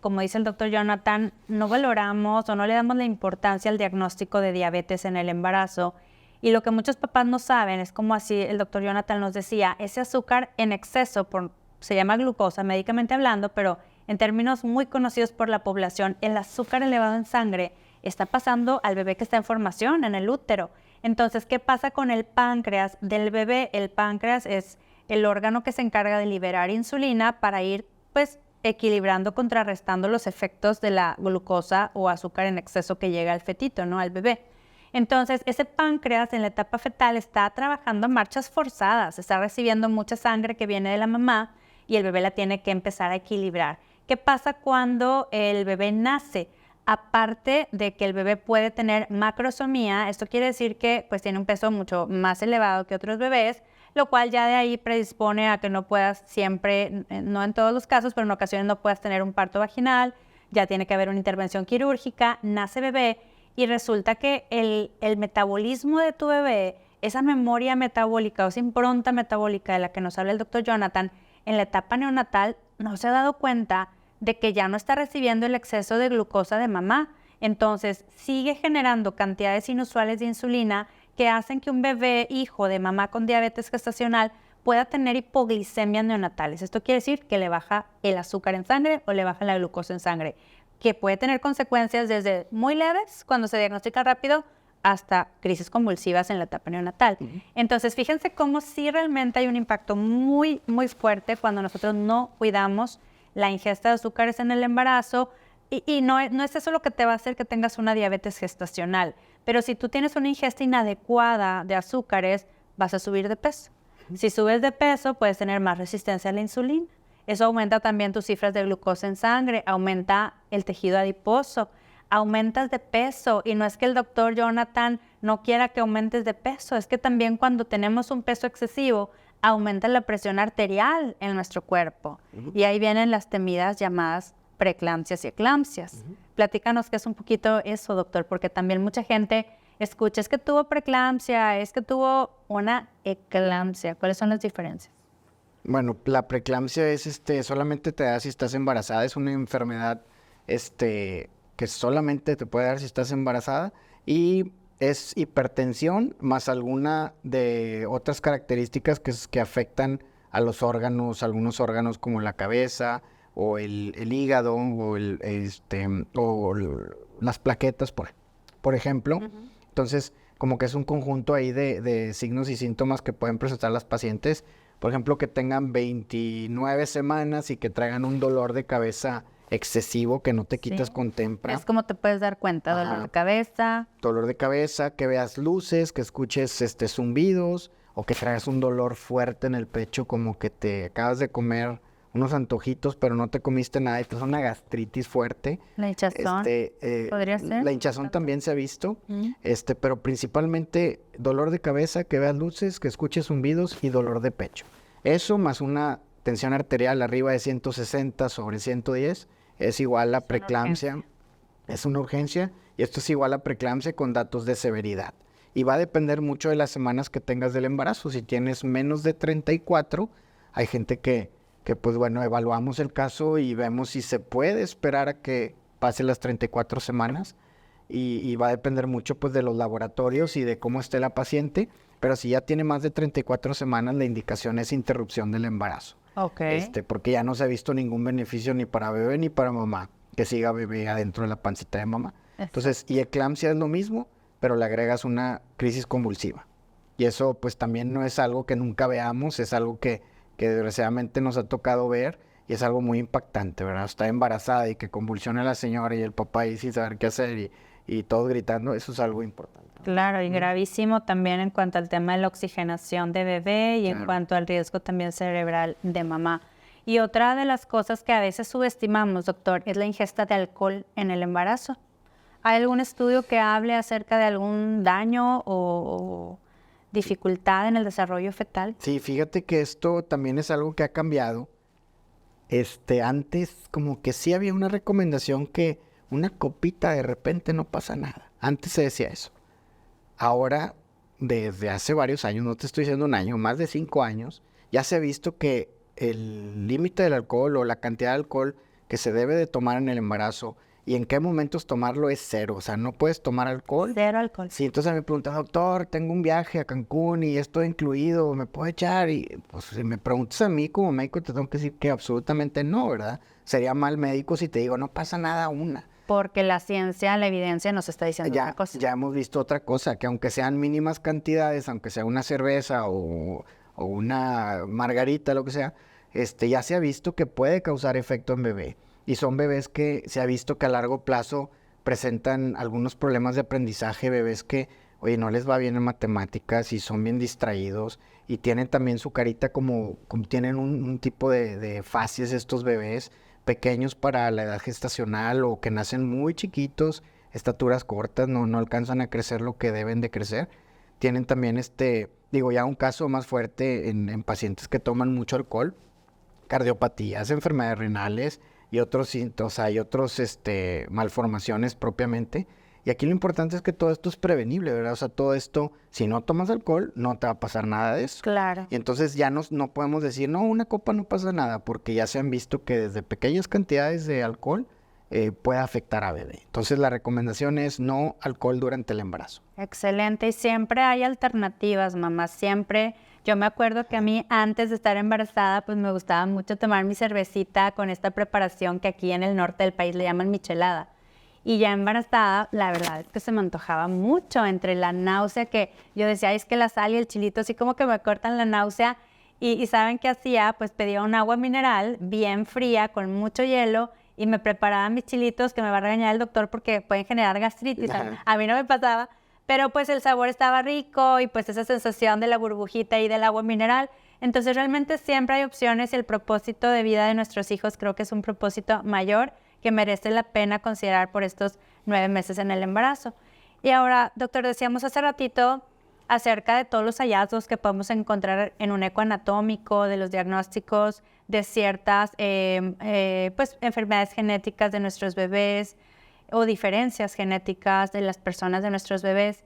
como dice el doctor Jonathan, no valoramos o no le damos la importancia al diagnóstico de diabetes en el embarazo. Y lo que muchos papás no saben es como así el doctor Jonathan nos decía, ese azúcar en exceso, se llama glucosa médicamente hablando, pero en términos muy conocidos por la población, el azúcar elevado en sangre está pasando al bebé que está en formación, en el útero. Entonces, ¿qué pasa con el páncreas del bebé? El páncreas es el órgano que se encarga de liberar insulina para ir, pues, equilibrando, contrarrestando los efectos de la glucosa o azúcar en exceso que llega al fetito, ¿no? Al bebé. Entonces, ese páncreas en la etapa fetal está trabajando a marchas forzadas, está recibiendo mucha sangre que viene de la mamá y el bebé la tiene que empezar a equilibrar. ¿Qué pasa cuando el bebé nace? Aparte de que el bebé puede tener macrosomía, esto quiere decir que pues tiene un peso mucho más elevado que otros bebés, lo cual ya de ahí predispone a que no puedas siempre, no en todos los casos, pero en ocasiones no puedas tener un parto vaginal, ya tiene que haber una intervención quirúrgica, nace bebé y resulta que el metabolismo de tu bebé, esa memoria metabólica o esa impronta metabólica de la que nos habla el doctor Jonathan, en la etapa neonatal no se ha dado cuenta de que ya no está recibiendo el exceso de glucosa de mamá. Entonces, sigue generando cantidades inusuales de insulina que hacen que un bebé hijo de mamá con diabetes gestacional pueda tener hipoglicemias neonatales. Esto quiere decir que le baja el azúcar en sangre o le baja la glucosa en sangre. que puede tener consecuencias desde muy leves, cuando se diagnostica rápido, hasta crisis convulsivas en la etapa neonatal. Entonces, fíjense cómo sí realmente hay un impacto muy, muy fuerte cuando nosotros no cuidamos la ingesta de azúcares en el embarazo, y no es eso lo que te va a hacer que tengas una diabetes gestacional, pero si tú tienes una ingesta inadecuada de azúcares, vas a subir de peso. Si subes de peso, puedes tener más resistencia a la insulina. Eso aumenta también tus cifras de glucosa en sangre, aumenta el tejido adiposo, aumentas de peso. Y no es que el doctor Jonathan no quiera que aumentes de peso, es que también cuando tenemos un peso excesivo, aumenta la presión arterial en nuestro cuerpo. Y ahí vienen las temidas llamadas preeclampsias y eclampsias. Platícanos qué es un poquito eso, doctor, porque también mucha gente escucha, es que tuvo preeclampsia, es que tuvo una eclampsia. ¿Cuáles son las diferencias? Bueno, la preeclampsia es solamente te da si estás embarazada, es una enfermedad que solamente te puede dar si estás embarazada, y es hipertensión más alguna de otras características que afectan a los órganos, algunos órganos como la cabeza o el hígado o las plaquetas, por ejemplo. Entonces, como que es un conjunto ahí de signos y síntomas que pueden presentar las pacientes. Por ejemplo, que tengan 29 semanas y que traigan un dolor de cabeza excesivo que no te quitas con tempra. Es como te puedes dar cuenta, dolor de cabeza. Dolor de cabeza, que veas luces, que escuches zumbidos, o que traigas un dolor fuerte en el pecho, como que te acabas de comer unos antojitos, pero no te comiste nada y te es una gastritis fuerte. La hinchazón, ¿podría ser? La hinchazón también se ha visto, pero principalmente dolor de cabeza, que veas luces, que escuches zumbidos y dolor de pecho. Eso más una tensión arterial arriba de 160 sobre 110 es igual a preeclampsia. Es una urgencia, y esto es igual a preeclampsia con datos de severidad. Y va a depender mucho de las semanas que tengas del embarazo. Si tienes menos de 34, hay gente que pues bueno, evaluamos el caso y vemos si se puede esperar a que pase las 34 semanas, y va a depender mucho pues de los laboratorios y de cómo esté la paciente, pero si ya tiene más de 34 semanas, la indicación es interrupción del embarazo. Porque ya no se ha visto ningún beneficio ni para bebé ni para mamá, que siga bebé adentro de la pancita de mamá. Entonces, y eclampsia es lo mismo, pero le agregas una crisis convulsiva. Y eso pues también no es algo que nunca veamos, es algo que desgraciadamente nos ha tocado ver, y es algo muy impactante, ¿verdad? Está embarazada y que convulsione a la señora y el papá ahí sin saber qué hacer y todos gritando, eso es algo importante. Claro, y gravísimo también en cuanto al tema de la oxigenación de bebé y en cuanto al riesgo también cerebral de mamá. Y otra de las cosas que a veces subestimamos, doctor, es la ingesta de alcohol en el embarazo. ¿Hay algún estudio que hable acerca de algún daño o dificultad en el desarrollo fetal? Sí, fíjate que esto también es algo que ha cambiado. Antes como que sí había una recomendación que una copita de repente no pasa nada. Antes se decía eso. Ahora, desde hace varios años, no te estoy diciendo un año, más de 5 años, ya se ha visto que el límite del alcohol o la cantidad de alcohol que se debe de tomar en el embarazo y en qué momentos tomarlo es 0. O sea, no puedes tomar alcohol. 0 alcohol. Sí, entonces me preguntan, doctor, tengo un viaje a Cancún y esto incluido, ¿me puedo echar? Y pues si me preguntas a mí como médico, te tengo que decir que absolutamente no, ¿verdad? Sería mal médico si te digo, no pasa nada una. Porque la ciencia, la evidencia nos está diciendo otra cosa. Ya hemos visto otra cosa, que aunque sean mínimas cantidades, aunque sea una cerveza o una margarita, lo que sea, ya se ha visto que puede causar efecto en bebé. Y son bebés que se ha visto que a largo plazo presentan algunos problemas de aprendizaje, bebés que, oye, no les va bien en matemáticas y son bien distraídos y tienen también su carita como tienen un tipo de facies estos bebés pequeños para la edad gestacional o que nacen muy chiquitos, estaturas cortas, no alcanzan a crecer lo que deben de crecer. Tienen también ya un caso más fuerte en pacientes que toman mucho alcohol, cardiopatías, enfermedades renales y otros síntomas, hay otros malformaciones propiamente. Y aquí lo importante es que todo esto es prevenible, ¿verdad? O sea, todo esto, si no tomas alcohol, no te va a pasar nada de eso. Claro. Y entonces ya no podemos decir, no, una copa no pasa nada, porque ya se han visto que desde pequeñas cantidades de alcohol puede afectar a bebé. Entonces la recomendación es no alcohol durante el embarazo. Excelente, y siempre hay alternativas, mamá, siempre. Yo me acuerdo que a mí antes de estar embarazada, pues me gustaba mucho tomar mi cervecita con esta preparación que aquí en el norte del país le llaman michelada. Y ya embarazada, la verdad es que se me antojaba mucho entre la náusea que yo decía, es que la sal y el chilito así como que me cortan la náusea. Y ¿saben qué hacía? Pues pedía un agua mineral bien fría con mucho hielo y me preparaba mis chilitos, que me va a regañar el doctor porque pueden generar gastritis. A mí no me pasaba, pero pues el sabor estaba rico y pues esa sensación de la burbujita y del agua mineral. Entonces realmente siempre hay opciones y el propósito de vida de nuestros hijos creo que es un propósito mayor que merece la pena considerar por estos 9 meses en el embarazo. Y ahora, doctor, decíamos hace ratito acerca de todos los hallazgos que podemos encontrar en un eco anatómico, de los diagnósticos de ciertas pues, enfermedades genéticas de nuestros bebés o diferencias genéticas de las personas de nuestros bebés.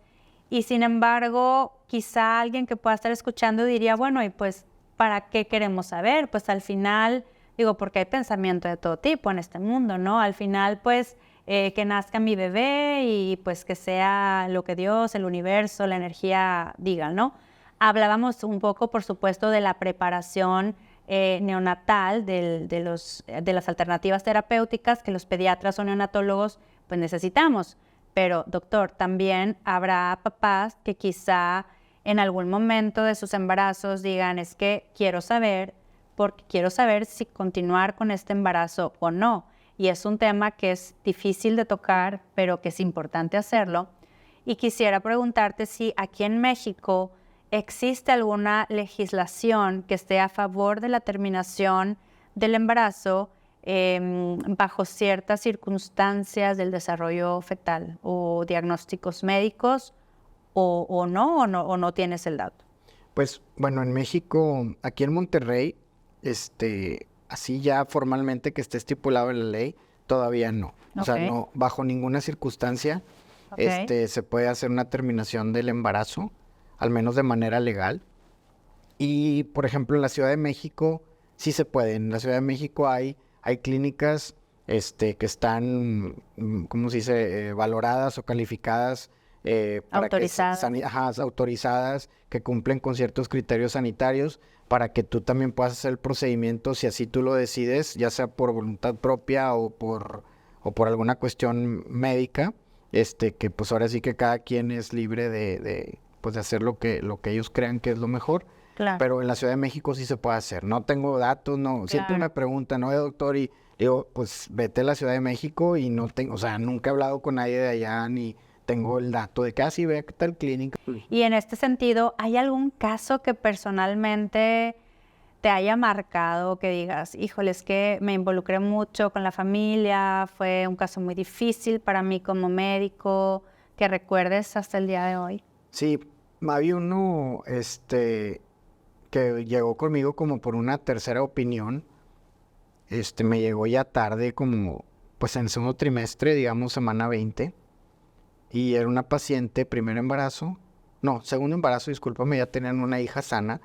Y sin embargo, quizá alguien que pueda estar escuchando diría, bueno, y pues, ¿para qué queremos saber? Pues al final, digo, porque hay pensamiento de todo tipo en este mundo, ¿no? Al final, pues, que nazca mi bebé y pues que sea lo que Dios, el universo, la energía digan, ¿no? Hablábamos un poco, por supuesto, de la preparación neonatal, de las alternativas terapéuticas que los pediatras o neonatólogos pues necesitamos. Pero, doctor, también habrá papás que quizá en algún momento de sus embarazos digan, es que quiero saber, porque quiero saber si continuar con este embarazo o no. Y es un tema que es difícil de tocar, pero que es importante hacerlo. Y quisiera preguntarte si aquí en México existe alguna legislación que esté a favor de la terminación del embarazo bajo ciertas circunstancias del desarrollo fetal o diagnósticos médicos o no tienes el dato. Pues bueno, en México, aquí en Monterrey, así ya formalmente que esté estipulado en la ley, todavía no. O sea, no, bajo ninguna circunstancia se puede hacer una terminación del embarazo, al menos de manera legal. Y, por ejemplo, en la Ciudad de México sí se puede. En la Ciudad de México hay clínicas que están, ¿cómo se dice?, valoradas o calificadas autorizadas. Autorizadas, que cumplen con ciertos criterios sanitarios para que tú también puedas hacer el procedimiento si así tú lo decides, ya sea por voluntad propia o por alguna cuestión médica, que pues ahora sí que cada quien es libre de hacer lo que ellos crean que es lo mejor. Claro. Pero en la Ciudad de México sí se puede hacer. No tengo datos, no. Claro. Siempre me preguntan, ¿no, doctor? Y digo, pues vete a la Ciudad de México y no tengo, o sea, nunca he hablado con nadie de allá ni tengo el dato de que así ve qué tal clínica. Y en este sentido, ¿hay algún caso que personalmente te haya marcado, que digas, híjole, es que me involucré mucho con la familia, fue un caso muy difícil para mí como médico, que recuerdes hasta el día de hoy? Sí, había uno, que llegó conmigo como por una tercera opinión. Me llegó ya tarde, como pues en el segundo trimestre, digamos semana 20. Y era una paciente, segundo embarazo, discúlpame, ya tenían una hija sana.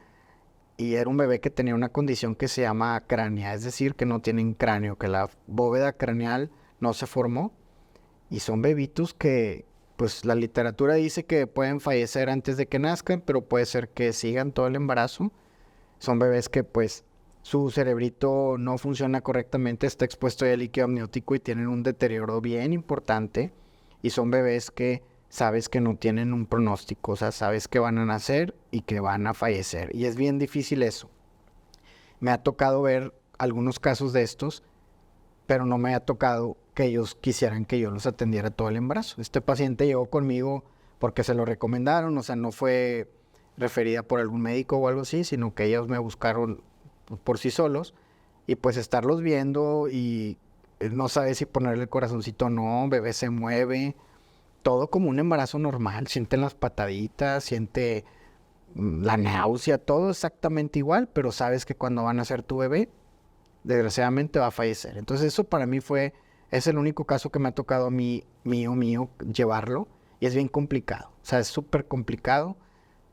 Y era un bebé que tenía una condición que se llama acrania, es decir, que no tienen cráneo, que la bóveda craneal no se formó. Y son bebitos que, pues la literatura dice que pueden fallecer antes de que nazcan, pero puede ser que sigan todo el embarazo. Son bebés que pues su cerebrito no funciona correctamente, está expuesto al líquido amniótico y tienen un deterioro bien importante. Y son bebés que sabes que no tienen un pronóstico, o sea, sabes que van a nacer y que van a fallecer. Y es bien difícil eso. Me ha tocado ver algunos casos de estos, pero no me ha tocado que ellos quisieran que yo los atendiera todo el embarazo. Este paciente llegó conmigo porque se lo recomendaron, o sea, no fue referida por algún médico o algo así, sino que ellos me buscaron por sí solos. Y pues estarlos viendo y no sabes si ponerle el corazoncito o no, bebé se mueve, todo como un embarazo normal, sienten las pataditas, siente la náusea, todo exactamente igual, pero sabes que cuando van a ser tu bebé, desgraciadamente va a fallecer. Entonces eso para mí es el único caso que me ha tocado a mí, mío, llevarlo, y es bien complicado, o sea, es súper complicado,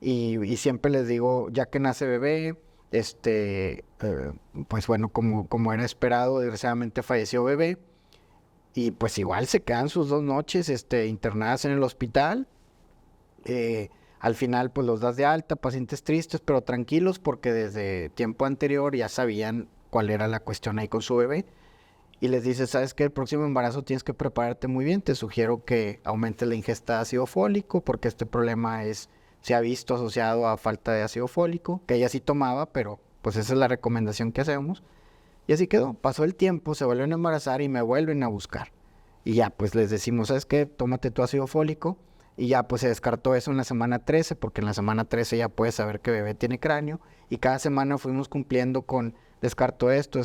y siempre les digo, ya que nace bebé, pues bueno, como era esperado, desgraciadamente falleció bebé, y pues igual se quedan sus 2 noches internadas en el hospital. Al final, pues los das de alta, pacientes tristes, pero tranquilos, porque desde tiempo anterior ya sabían cuál era la cuestión ahí con su bebé. Y les dices, ¿sabes qué? El próximo embarazo tienes que prepararte muy bien. Te sugiero que aumentes la ingesta de ácido fólico, porque este problema se ha visto asociado a falta de ácido fólico, que ella sí tomaba, pero pues esa es la recomendación que hacemos. Y así quedó. Pasó el tiempo, se vuelven a embarazar y me vuelven a buscar. Y ya, pues les decimos, ¿sabes qué? Tómate tu ácido fólico. Y ya, pues se descartó eso en la semana 13, porque en la semana 13 ya puedes saber que bebé tiene cráneo. Y cada semana fuimos cumpliendo con descarto esto,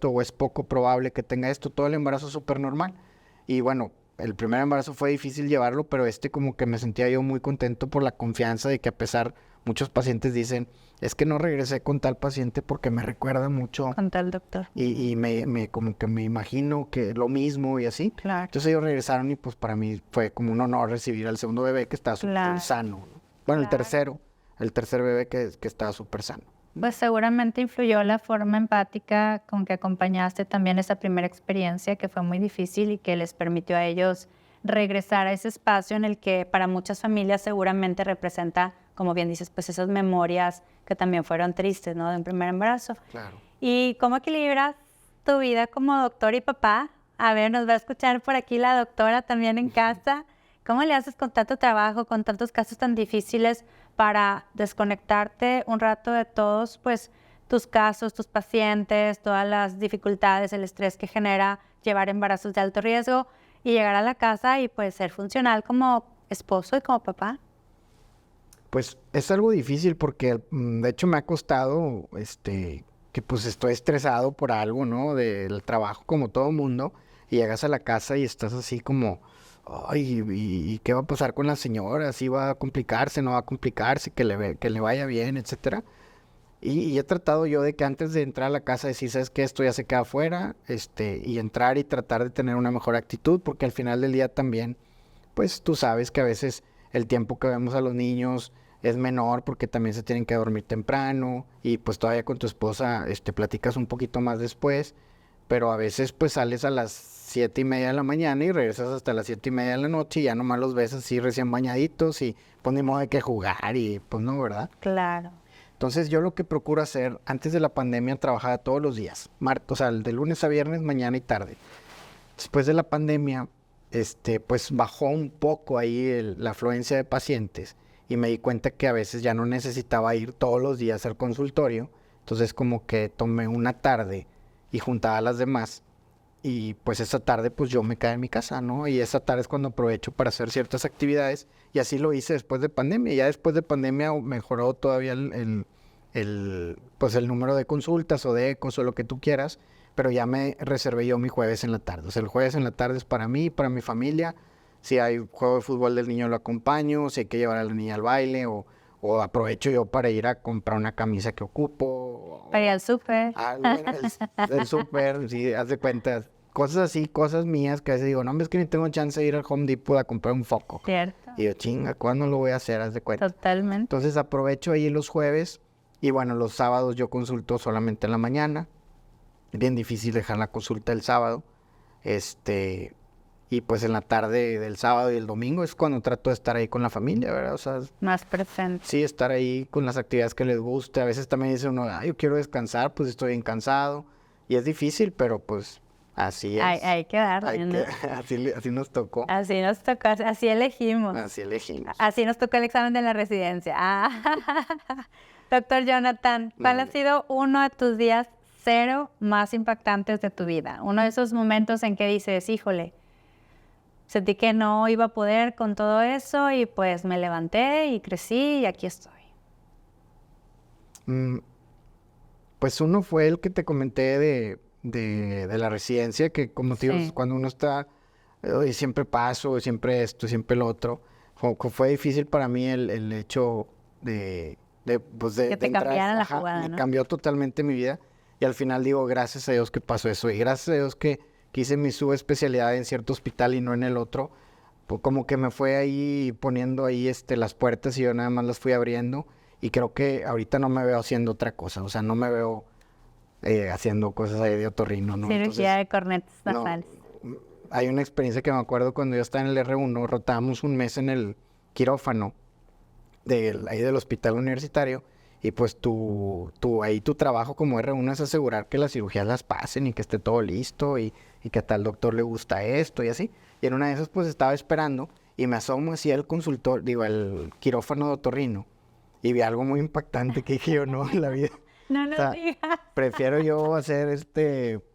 o es poco probable que tenga esto. Todo el embarazo súper normal. Y bueno, el primer embarazo fue difícil llevarlo, pero como que me sentía yo muy contento por la confianza de que a pesar, muchos pacientes dicen, es que no regresé con tal paciente porque me recuerda mucho. Con tal doctor. Y como que me imagino que lo mismo y así. Claro. Entonces ellos regresaron y pues para mí fue como un honor recibir al segundo bebé que estaba súper sano, ¿no? Bueno, el tercer bebé que estaba súper sano. Pues seguramente influyó la forma empática con que acompañaste también esa primera experiencia que fue muy difícil y que les permitió a ellos regresar a ese espacio en el que para muchas familias seguramente representa, como bien dices, pues esas memorias que también fueron tristes, ¿no? De un primer embarazo. Claro. ¿Y cómo equilibras tu vida como doctor y papá? A ver, nos va a escuchar por aquí la doctora también en casa. ¿Cómo le haces con tanto trabajo, con tantos casos tan difíciles para desconectarte un rato de todos, pues, tus casos, tus pacientes, todas las dificultades, el estrés que genera llevar embarazos de alto riesgo y llegar a la casa y pues ser funcional como esposo y como papá? Pues es algo difícil porque de hecho me ha costado que pues estoy estresado por algo, ¿no? Del trabajo como todo mundo, y llegas a la casa y estás así como, ay, ¿y qué va a pasar con la señora? ¿Si va a complicarse, no va a complicarse, que le vaya bien, etcétera? Y he tratado yo de que antes de entrar a la casa decir, ¿sabes qué? Esto ya se queda afuera, y entrar y tratar de tener una mejor actitud, porque al final del día también, pues tú sabes que a veces el tiempo que vemos a los niños es menor porque también se tienen que dormir temprano y pues todavía con tu esposa platicas un poquito más después, pero a veces pues sales a las 7:30 de la mañana y regresas hasta las 7:30 de la noche y ya nomás los ves así recién bañaditos y pues ni modo de que jugar y pues no, ¿verdad? Claro. Entonces yo lo que procuro hacer, antes de la pandemia trabajaba todos los días, o sea, de lunes a viernes, mañana y tarde. Después de la pandemia, pues bajó un poco ahí la afluencia de pacientes y me di cuenta que a veces ya no necesitaba ir todos los días al consultorio. Entonces como que tomé una tarde y juntaba a las demás y pues esa tarde pues yo me quedé en mi casa, ¿no? Y esa tarde es cuando aprovecho para hacer ciertas actividades y así lo hice después de pandemia. Ya después de pandemia mejoró todavía pues el número de consultas o de ecos o lo que tú quieras, pero ya me reservé yo mi jueves en la tarde. O sea, el jueves en la tarde es para mí, para mi familia. Si hay juego de fútbol del niño lo acompaño, si hay que llevar a la niña al baile o aprovecho yo para ir a comprar una camisa que ocupo. Para ir al súper. El súper, sí, haz de cuenta. Cosas así, cosas mías que a veces digo, no, es que ni tengo chance de ir al Home Depot a comprar un foco. Cierto. Y yo, chinga, ¿cuándo lo voy a hacer? Haz de cuenta. Totalmente. Entonces aprovecho ahí los jueves y bueno, los sábados yo consulto solamente en la mañana. Es bien difícil dejar la consulta el sábado. Y pues en la tarde del sábado y el domingo es cuando trato de estar ahí con la familia, ¿verdad? O sea, más presente. Sí, estar ahí con las actividades que les guste. A veces también dice uno, yo quiero descansar, pues estoy bien cansado. Y es difícil, pero pues así es. Hay que darle, ¿no? Así nos tocó. Así nos tocó, así elegimos. Así elegimos. Así nos tocó el examen de la residencia. Doctor Jonathan, ¿cuál ha sido uno de tus días cero más impactantes de tu vida? Uno de esos momentos en que dices, híjole, sentí que no iba a poder con todo eso y pues me levanté y crecí y aquí estoy. Pues uno fue el que te comenté de la residencia, que como te digo, cuando uno está, siempre paso, siempre esto, siempre lo otro. Fue difícil para mí el hecho de que te cambiara la jugada, ¿no? Me cambió totalmente mi vida y al final digo, gracias a Dios que pasó eso y gracias a Dios que hice mi subespecialidad en cierto hospital y no en el otro, pues como que me fue ahí poniendo ahí las puertas y yo nada más las fui abriendo y creo que ahorita no me veo haciendo otra cosa, o sea, no me veo haciendo cosas ahí de otorrino, ¿no? Cirugía de cornetas nasales. No, hay una experiencia que me acuerdo cuando yo estaba en el R1, rotábamos un mes en el quirófano ahí del hospital universitario. Y pues tu trabajo como R1 es asegurar que las cirugías las pasen y que esté todo listo y que a tal doctor le gusta esto y así. Y en una de esas pues estaba esperando y me asomo así al consultor, el quirófano de otorrino y vi algo muy impactante que dije yo, no, en la vida. No nos digas. Prefiero yo hacer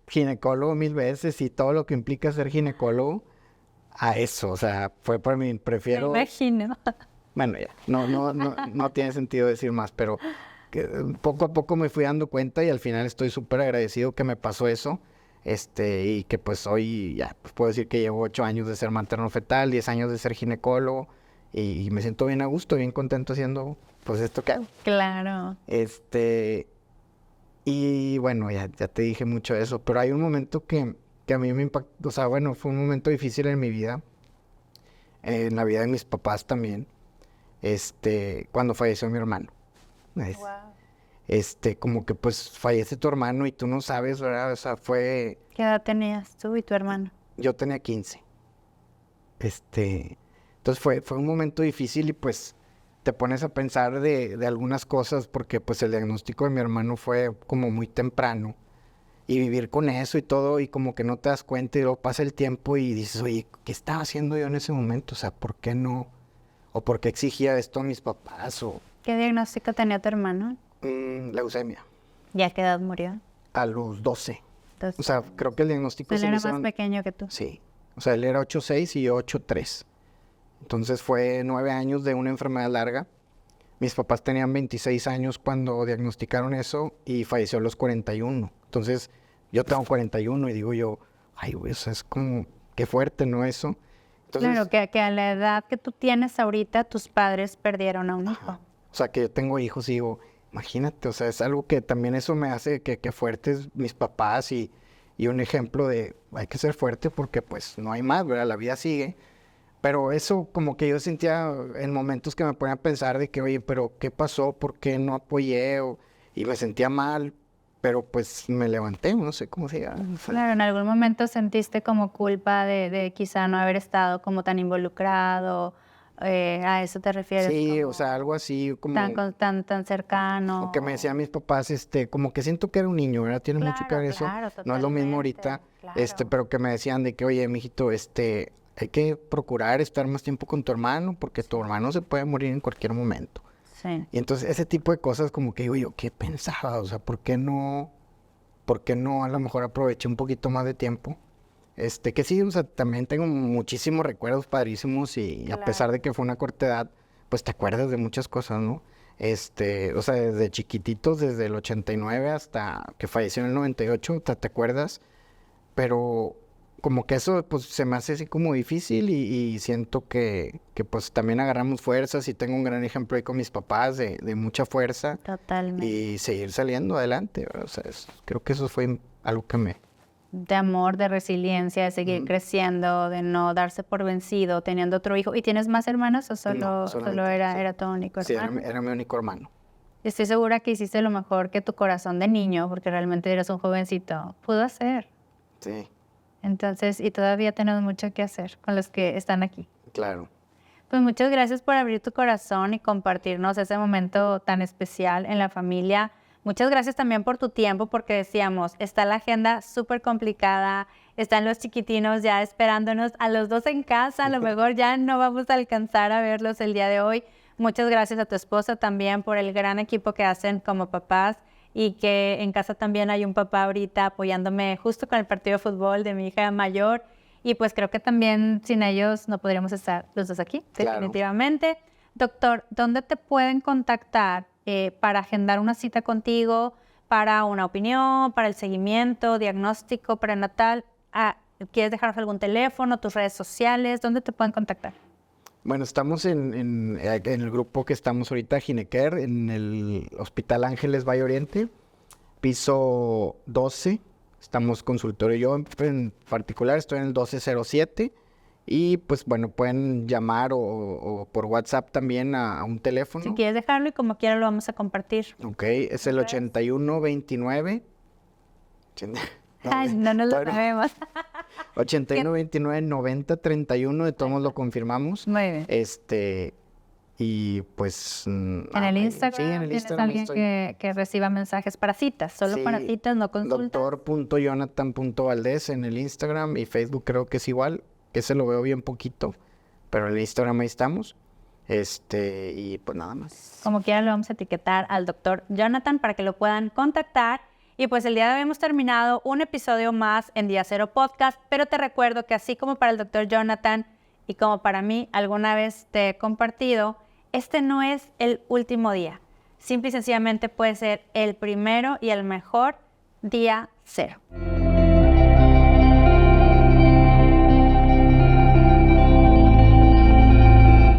ginecólogo 1000 veces y todo lo que implica ser ginecólogo a eso. O sea, fue para mí, prefiero... Me imagino. Bueno, ya, no tiene sentido decir más, pero que poco a poco me fui dando cuenta y al final estoy súper agradecido que me pasó eso. Y que pues hoy ya pues puedo decir que llevo 8 años de ser materno fetal, 10 años de ser ginecólogo y me siento bien a gusto, bien contento haciendo pues esto que hago. Claro. Y bueno, ya te dije mucho de eso, pero hay un momento que a mí me impactó, o sea, bueno, fue un momento difícil en mi vida, en la vida de mis papás también, cuando falleció mi hermano. Wow. Como que pues fallece tu hermano y tú no sabes, ¿verdad? O sea, ¿Qué edad tenías tú y tu hermano? Yo tenía 15. Entonces fue un momento difícil y pues te pones a pensar de algunas cosas porque pues el diagnóstico de mi hermano fue como muy temprano y vivir con eso y todo y como que no te das cuenta y luego pasa el tiempo y dices, oye, ¿qué estaba haciendo yo en ese momento? O sea, ¿por qué no? ¿O por qué exigía esto a mis papás? ¿Qué diagnóstico tenía tu hermano? Leucemia. ¿Y a qué edad murió? A los 12. O sea, creo que el diagnóstico... Él era más pequeño que tú. Sí. O sea, él era 8'6" y yo 8'3". Entonces fue 9 años de una enfermedad larga. Mis papás tenían 26 años cuando diagnosticaron eso y falleció a los 41. Entonces yo tengo 41 y digo yo, ay, güey, o sea, es como, qué fuerte, ¿no? Eso. Entonces, claro, que a la edad que tú tienes ahorita, tus padres perdieron a un hijo. O sea, que yo tengo hijos y digo, imagínate, o sea, es algo que también eso me hace que fuertes mis papás y un ejemplo de hay que ser fuerte porque pues no hay más, ¿verdad? La vida sigue. Pero eso como que yo sentía en momentos que me ponía a pensar de que, oye, pero ¿qué pasó? ¿Por qué no apoyé? Y me sentía mal, pero pues me levanté, no sé cómo se llama. Claro, en algún momento sentiste como culpa de quizá no haber estado como tan involucrado, ¿a eso te refieres? Sí, o sea, algo así como... Tan cercano. O que me decían mis papás, como que siento que era un niño, ¿verdad? Tiene mucho que ver eso. No es lo mismo ahorita, pero que me decían de que, oye, mijito, hay que procurar estar más tiempo con tu hermano porque tu hermano se puede morir en cualquier momento. Sí. Y entonces ese tipo de cosas como que digo yo, ¿qué pensaba? O sea, ¿por qué no a lo mejor aproveché un poquito más de tiempo? Que sí, o sea, también tengo muchísimos recuerdos padrísimos y a pesar de que fue una corta edad, pues te acuerdas de muchas cosas, ¿no? O sea, desde chiquititos, desde el 89 hasta que falleció en el 98, te acuerdas, pero como que eso pues se me hace así como difícil y siento que pues también agarramos fuerzas y tengo un gran ejemplo ahí con mis papás de mucha fuerza. Totalmente. Y seguir saliendo adelante, ¿verdad? O sea, creo que eso fue algo que de amor, de resiliencia, de seguir creciendo, de no darse por vencido, teniendo otro hijo. ¿Y tienes más hermanos o solo era tu único hermano? Sí, era mi único hermano. Estoy segura que hiciste lo mejor que tu corazón de niño, porque realmente eres un jovencito, pudo hacer. Sí. Entonces, y todavía tenemos mucho que hacer con los que están aquí. Claro. Pues muchas gracias por abrir tu corazón y compartirnos ese momento tan especial en la familia. Muchas gracias también por tu tiempo, porque decíamos, está la agenda súper complicada, están los chiquitinos ya esperándonos, a los dos en casa, a lo mejor ya no vamos a alcanzar a verlos el día de hoy. Muchas gracias a tu esposa también por el gran equipo que hacen como papás y que en casa también hay un papá ahorita apoyándome justo con el partido de fútbol de mi hija mayor. Y pues creo que también sin ellos no podríamos estar los dos aquí, definitivamente. Claro. Doctor, ¿dónde te pueden contactar para agendar una cita contigo, para una opinión, para el seguimiento, diagnóstico prenatal? ¿Quieres dejarnos algún teléfono, tus redes sociales? ¿Dónde te pueden contactar? Bueno, estamos en el grupo que estamos ahorita, Ginecare, en el Hospital Ángeles Valle Oriente, piso 12. Estamos consultorio. Yo en particular estoy en el 1207. Y pues bueno, pueden llamar o por WhatsApp también a un teléfono. Si quieres dejarlo y como quiera lo vamos a compartir. Ok, es el 8129. Ay, no nos lo sabemos. 8129-9031, de todos lo confirmamos. Muy bien. Y pues... En el Instagram, sí, en el Instagram ¿tienes alguien que reciba mensajes para citas? Solo para citas, no consultas. Doctor.jonathan.valdez en el Instagram y Facebook creo que es igual. Ese lo veo bien poquito, pero en el Instagram ahí estamos. Y pues nada más. Como quiera, lo vamos a etiquetar al doctor Jonathan para que lo puedan contactar. Y pues el día de hoy hemos terminado un episodio más en Día Cero Podcast, pero te recuerdo que así como para el doctor Jonathan y como para mí alguna vez te he compartido, este no es el último día. Simple y sencillamente puede ser el primero y el mejor día cero.